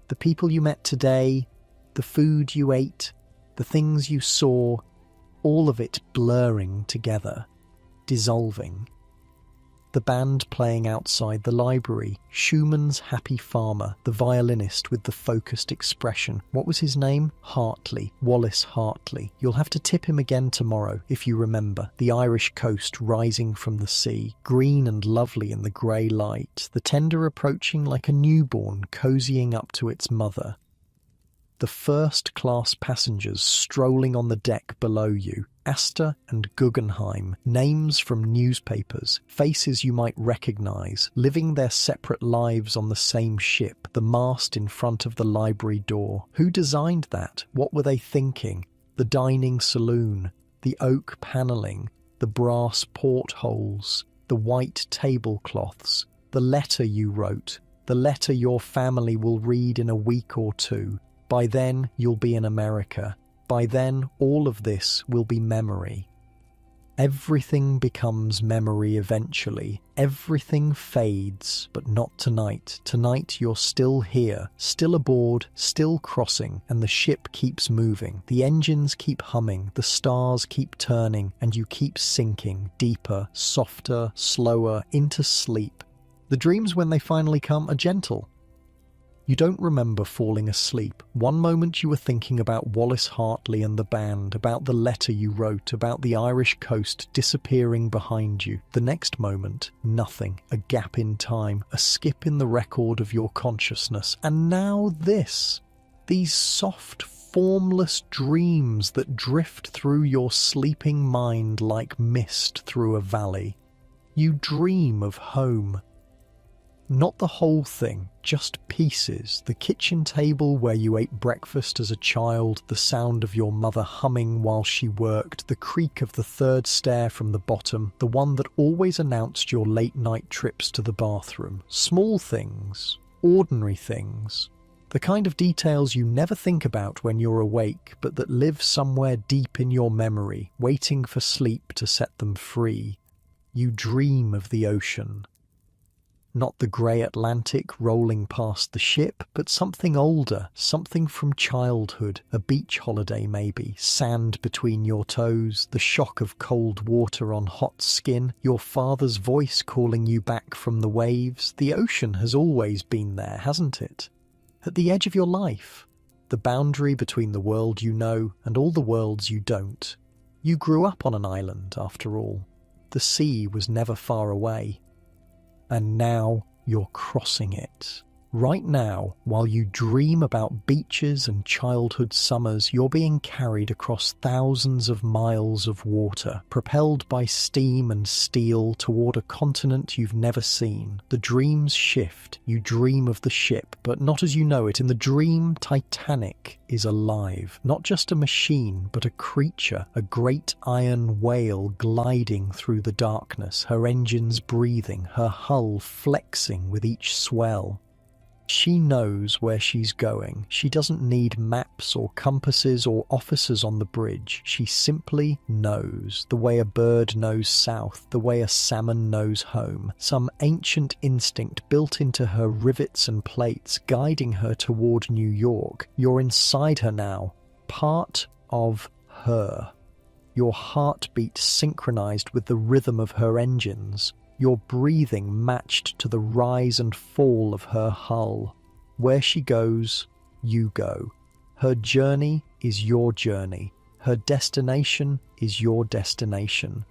The people you met today, the food you ate, the things you saw, all of it blurring together, dissolving. The band playing outside the library, Schumann's Happy Farmer, the violinist with the focused expression. What was his name? Hartley, Wallace Hartley. You'll have to tip him again tomorrow, if you remember. The Irish coast rising from the sea, green and lovely in the grey light, the tender approaching like a newborn cozying up to its mother. The first-class passengers strolling on the deck below you, Astor and Guggenheim, names from newspapers, faces you might recognise, living their separate lives on the same ship, the mast in front of the library door. Who designed that? What were they thinking? The dining saloon, the oak panelling, the brass portholes, the white tablecloths, the letter you wrote, the letter your family will read in a week or two. By then, you'll be in America. By then, all of this will be memory. Everything becomes memory eventually. Everything fades, but not tonight. Tonight, you're still here, still aboard, still crossing, and the ship keeps moving. The engines keep humming, the stars keep turning, and you keep sinking deeper, softer, slower, into sleep. The dreams, when they finally come, are gentle. You don't remember falling asleep. One moment you were thinking about Wallace Hartley and the band, about the letter you wrote, about the Irish coast disappearing behind you. The next moment, nothing. A gap in time, a skip in the record of your consciousness. And now this. These soft, formless dreams that drift through your sleeping mind like mist through a valley. You dream of home. Not the whole thing, just pieces. The kitchen table where you ate breakfast as a child, the sound of your mother humming while she worked, the creak of the third stair from the bottom, the one that always announced your late-night trips to the bathroom. Small things, ordinary things. The kind of details you never think about when you're awake, but that live somewhere deep in your memory, waiting for sleep to set them free. You dream of the ocean. Not the grey Atlantic rolling past the ship, but something older, something from childhood, a beach holiday maybe, sand between your toes, the shock of cold water on hot skin, your father's voice calling you back from the waves. The ocean has always been there, hasn't it? At the edge of your life, the boundary between the world you know and all the worlds you don't. You grew up on an island, after all. The sea was never far away. And now you're crossing it, Right now, while you dream about beaches and childhood summers, you're being carried across thousands of miles of water, propelled by steam and steel toward a continent you've never seen. The dreams shift. You dream of the ship, but not as you know it. In the dream, Titanic is alive. Not just a machine, but a creature, a great iron whale gliding through the darkness, her engines breathing, her hull flexing with each swell. She knows where she's going. She doesn't need maps or compasses or officers on the bridge. She simply knows, the way a bird knows south, the way a salmon knows home. Some ancient instinct built into her rivets and plates, guiding her toward New York. You're inside her now, part of her. Your heartbeat synchronized with the rhythm of her engines. Your breathing matched to the rise and fall of her hull. Where she goes, you go. Her journey is your journey. Her destination is your destination.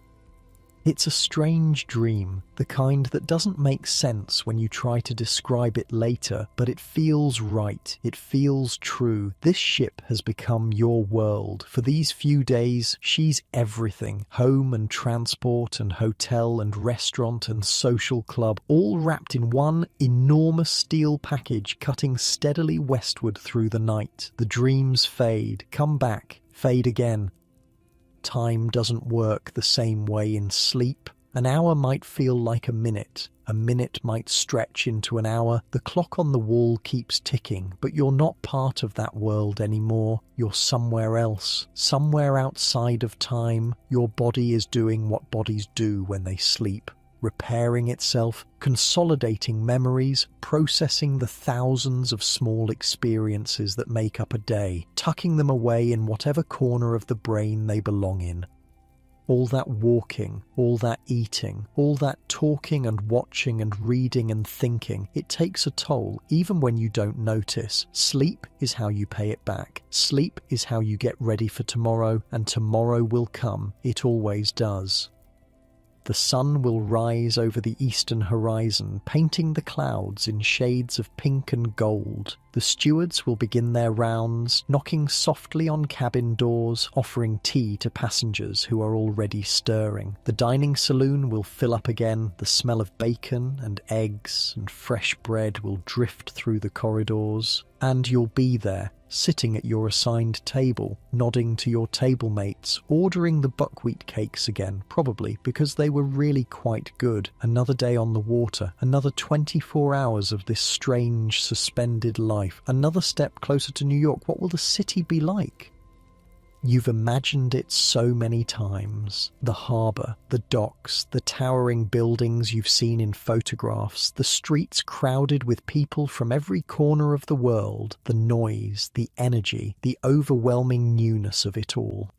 It's a strange dream, the kind that doesn't make sense when you try to describe it later, but it feels right, it feels true. This ship has become your world. For these few days, she's everything. Home and transport and hotel and restaurant and social club, all wrapped in one enormous steel package cutting steadily westward through the night. The dreams fade, come back, fade again. Time doesn't work the same way in sleep. An hour might feel like a minute might stretch into an hour. The clock on the wall keeps ticking, but you're not part of that world anymore. You're somewhere else, somewhere outside of time. Your body is doing what bodies do when they sleep. Repairing itself, consolidating memories, processing the thousands of small experiences that make up a day, tucking them away in whatever corner of the brain they belong in. All that walking, all that eating, all that talking and watching and reading and thinking, it takes a toll, even when you don't notice. Sleep is how you pay it back. Sleep is how you get ready for tomorrow, and tomorrow will come. It always does. The sun will rise over the eastern horizon, painting the clouds in shades of pink and gold. The stewards will begin their rounds, knocking softly on cabin doors, offering tea to passengers who are already stirring. The dining saloon will fill up again. The smell of bacon and eggs and fresh bread will drift through the corridors. And you'll be there, sitting at your assigned table, nodding to your table mates, ordering the buckwheat cakes again, probably because they were really quite good. Another day on the water, another 24 hours of this strange, suspended life, another step closer to New York. What will the city be like? You've imagined it so many times. The harbour, the docks, the towering buildings you've seen in photographs, the streets crowded with people from every corner of the world, the noise, the energy, the overwhelming newness of it all.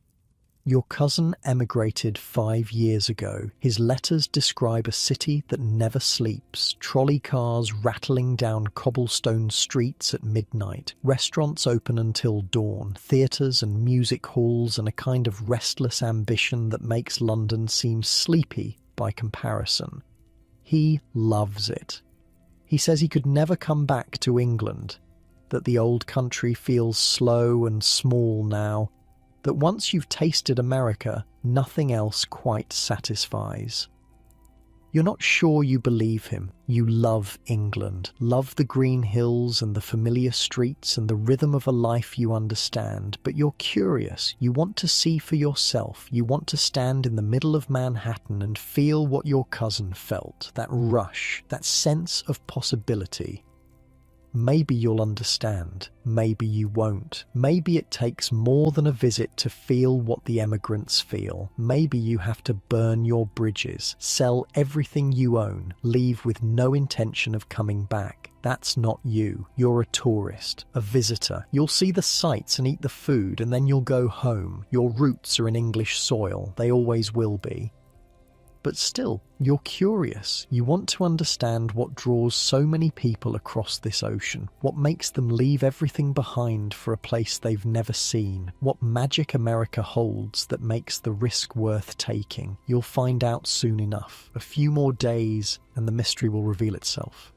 Your cousin emigrated 5 years ago. His letters describe a city that never sleeps, trolley cars rattling down cobblestone streets at midnight, restaurants open until dawn, theatres and music halls, and a kind of restless ambition that makes London seem sleepy by comparison. He loves it. He says he could never come back to England, that the old country feels slow and small now, that once you've tasted America, nothing else quite satisfies. You're not sure you believe him. You love England, love the green hills and the familiar streets and the rhythm of a life you understand, but you're curious. You want to see for yourself. You want to stand in the middle of Manhattan and feel what your cousin felt, that rush, that sense of possibility. Maybe you'll understand, maybe you won't. Maybe it takes more than a visit to feel what the emigrants feel. Maybe you have to burn your bridges, sell everything you own, leave with no intention of coming back. That's not you. You're a tourist, a visitor. You'll see the sights and eat the food, and then you'll go home. Your roots are in English soil. They always will be. But still, you're curious. You want to understand what draws so many people across this ocean, what makes them leave everything behind for a place they've never seen, what magic America holds that makes the risk worth taking. You'll find out soon enough. A few more days and the mystery will reveal itself.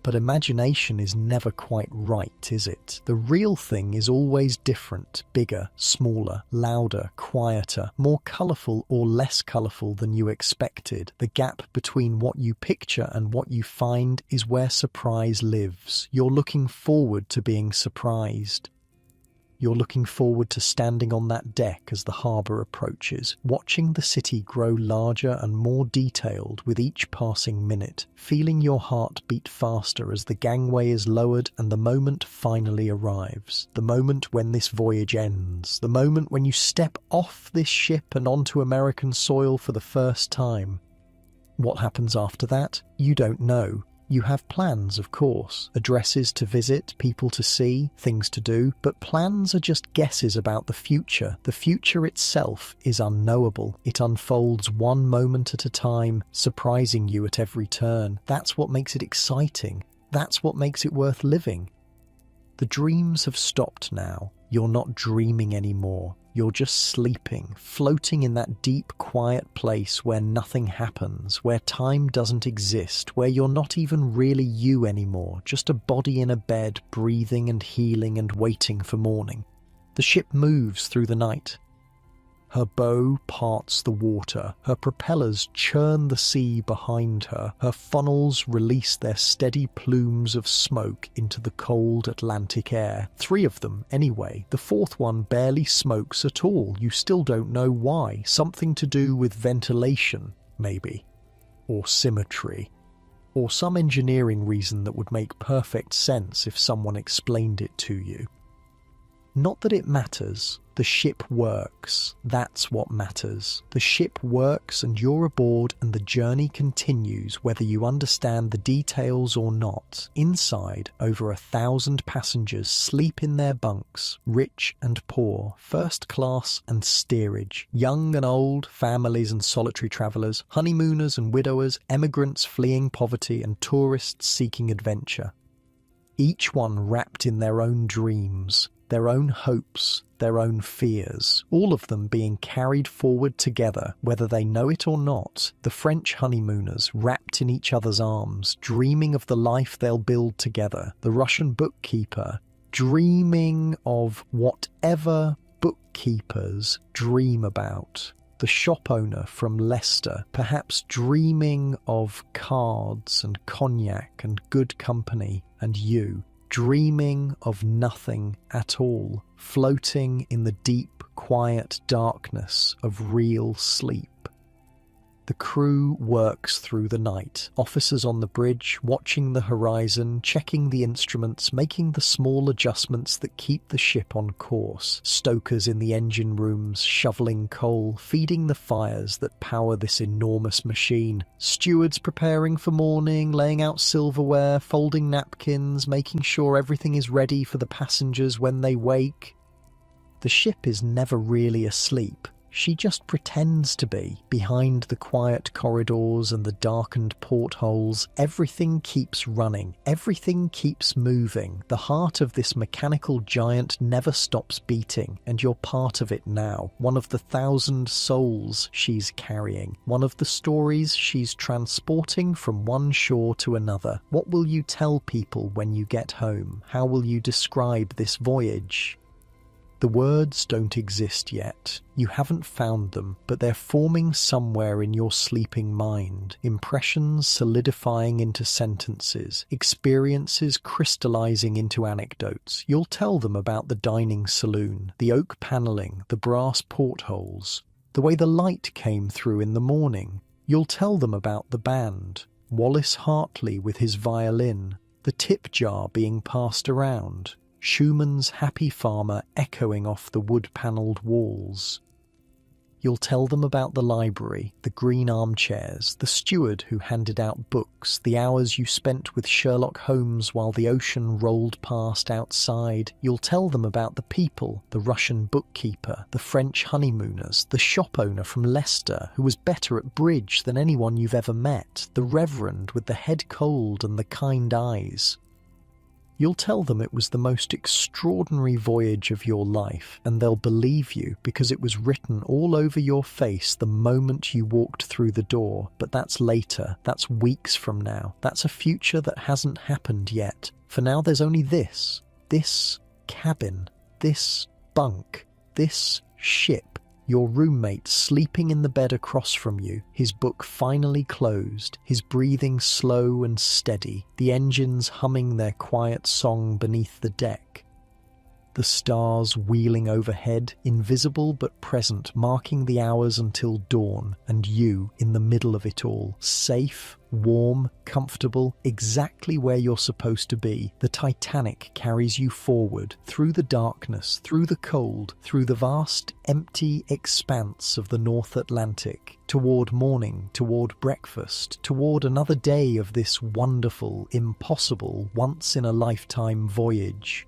But imagination is never quite right, is it? The real thing is always different, bigger, smaller, louder, quieter, more colourful or less colourful than you expected. The gap between what you picture and what you find is where surprise lives. You're looking forward to being surprised. You're looking forward to standing on that deck as the harbour approaches, watching the city grow larger and more detailed with each passing minute, feeling your heart beat faster as the gangway is lowered and the moment finally arrives. The moment when this voyage ends. The moment when you step off this ship and onto American soil for the first time. What happens after that? You don't know. You have plans, of course, addresses to visit, people to see, things to do, but plans are just guesses about the future. The future itself is unknowable. It unfolds one moment at a time, surprising you at every turn. That's what makes it exciting. That's what makes it worth living. The dreams have stopped now. You're not dreaming anymore. You're just sleeping, floating in that deep, quiet place where nothing happens, where time doesn't exist, where you're not even really you anymore, just a body in a bed, breathing and healing and waiting for morning. The ship moves through the night. Her bow parts the water, her propellers churn the sea behind her, her funnels release their steady plumes of smoke into the cold Atlantic air. 3 of them, anyway. The 4th one barely smokes at all. You still don't know why. Something to do with ventilation, maybe. Or symmetry. Or some engineering reason that would make perfect sense if someone explained it to you. Not that it matters. The ship works. That's what matters. The ship works and you're aboard and the journey continues whether you understand the details or not. Inside, over 1,000 passengers sleep in their bunks, rich and poor, first class and steerage, young and old, families and solitary travellers, honeymooners and widowers, emigrants fleeing poverty and tourists seeking adventure. Each one wrapped in their own dreams, their own hopes, their own fears, all of them being carried forward together, whether they know it or not. The French honeymooners wrapped in each other's arms, dreaming of the life they'll build together. The Russian bookkeeper dreaming of whatever bookkeepers dream about. The shop owner from Leicester, perhaps dreaming of cards and cognac and good company, and you, dreaming of nothing at all, floating in the deep, quiet darkness of real sleep. The crew works through the night, officers on the bridge, watching the horizon, checking the instruments, making the small adjustments that keep the ship on course, stokers in the engine rooms, shoveling coal, feeding the fires that power this enormous machine, stewards preparing for morning, laying out silverware, folding napkins, making sure everything is ready for the passengers when they wake. The ship is never really asleep. She just pretends to be. Behind the quiet corridors and the darkened portholes, everything keeps running, everything keeps moving. The heart of this mechanical giant never stops beating, and you're part of it now. One of the 1,000 souls she's carrying, one of the stories she's transporting from one shore to another. What will you tell people when you get home? How will you describe this voyage? The words don't exist yet. You haven't found them, but they're forming somewhere in your sleeping mind. Impressions solidifying into sentences, experiences crystallizing into anecdotes. You'll tell them about the dining saloon, the oak panelling, the brass portholes, the way the light came through in the morning. You'll tell them about the band, Wallace Hartley with his violin, the tip jar being passed around, Schumann's Happy Farmer echoing off the wood-panelled walls. You'll tell them about the library, the green armchairs, the steward who handed out books, the hours you spent with Sherlock Holmes while the ocean rolled past outside. You'll tell them about the people, the Russian bookkeeper, the French honeymooners, the shop owner from Leicester who was better at bridge than anyone you've ever met, the reverend with the head cold and the kind eyes. You'll tell them it was the most extraordinary voyage of your life, and they'll believe you because it was written all over your face the moment you walked through the door. But that's later. That's weeks from now. That's a future that hasn't happened yet. For now, there's only this cabin, this bunk, this ship. Your roommate sleeping in the bed across from you, his book finally closed, his breathing slow and steady, the engines humming their quiet song beneath the deck. The stars wheeling overhead, invisible but present, marking the hours until dawn, and you in the middle of it all, safe, warm, comfortable, exactly where you're supposed to be. The Titanic carries you forward, through the darkness, through the cold, through the vast, empty expanse of the North Atlantic, toward morning, toward breakfast, toward another day of this wonderful, impossible, once-in-a-lifetime voyage.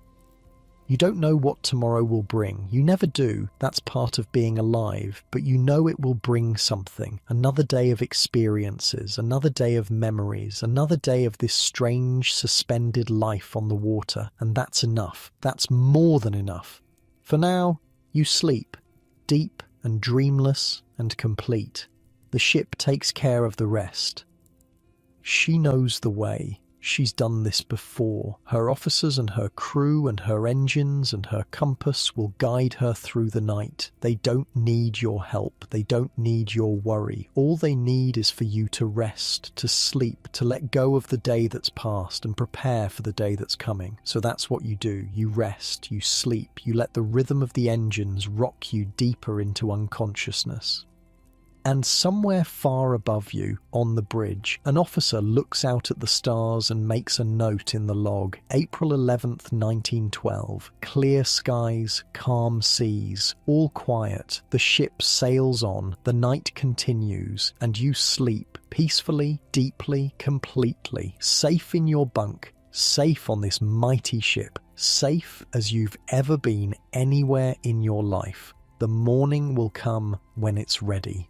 You don't know what tomorrow will bring. You never do. That's part of being alive. But you know it will bring something. Another day of experiences, another day of memories, another day of this strange, suspended life on the water. And that's enough. That's more than enough. For now, you sleep, deep and dreamless and complete. The ship takes care of the rest. She knows the way. She's done this before. Her officers and her crew and her engines and her compass will guide her through the night. They don't need your help. They don't need your worry. All they need is for you to rest, to sleep, to let go of the day that's past and prepare for the day that's coming. So that's what you do. You rest, you sleep, you let the rhythm of the engines rock you deeper into unconsciousness. And somewhere far above you, on the bridge, an officer looks out at the stars and makes a note in the log. April 11th, 1912. Clear skies, calm seas, all quiet. The ship sails on, the night continues, and you sleep peacefully, deeply, completely, safe in your bunk, safe on this mighty ship, safe as you've ever been anywhere in your life. The morning will come when it's ready.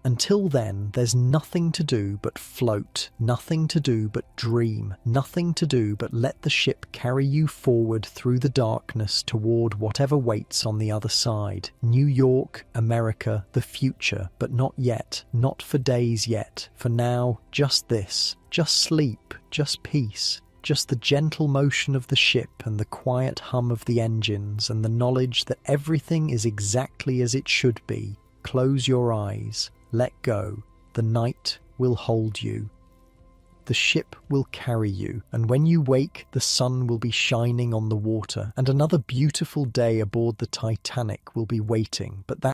Until then, there's nothing to do but float, nothing to do but dream, nothing to do but let the ship carry you forward through the darkness toward whatever waits on the other side. New York, America, the future, but not yet, not for days yet. For now, just this, just sleep, just peace. Just the gentle motion of the ship and the quiet hum of the engines and the knowledge that everything is exactly as it should be. Close your eyes. Let go. The night will hold you. The ship will carry you, and when you wake, the sun will be shining on the water, and another beautiful day aboard the Titanic will be waiting. But that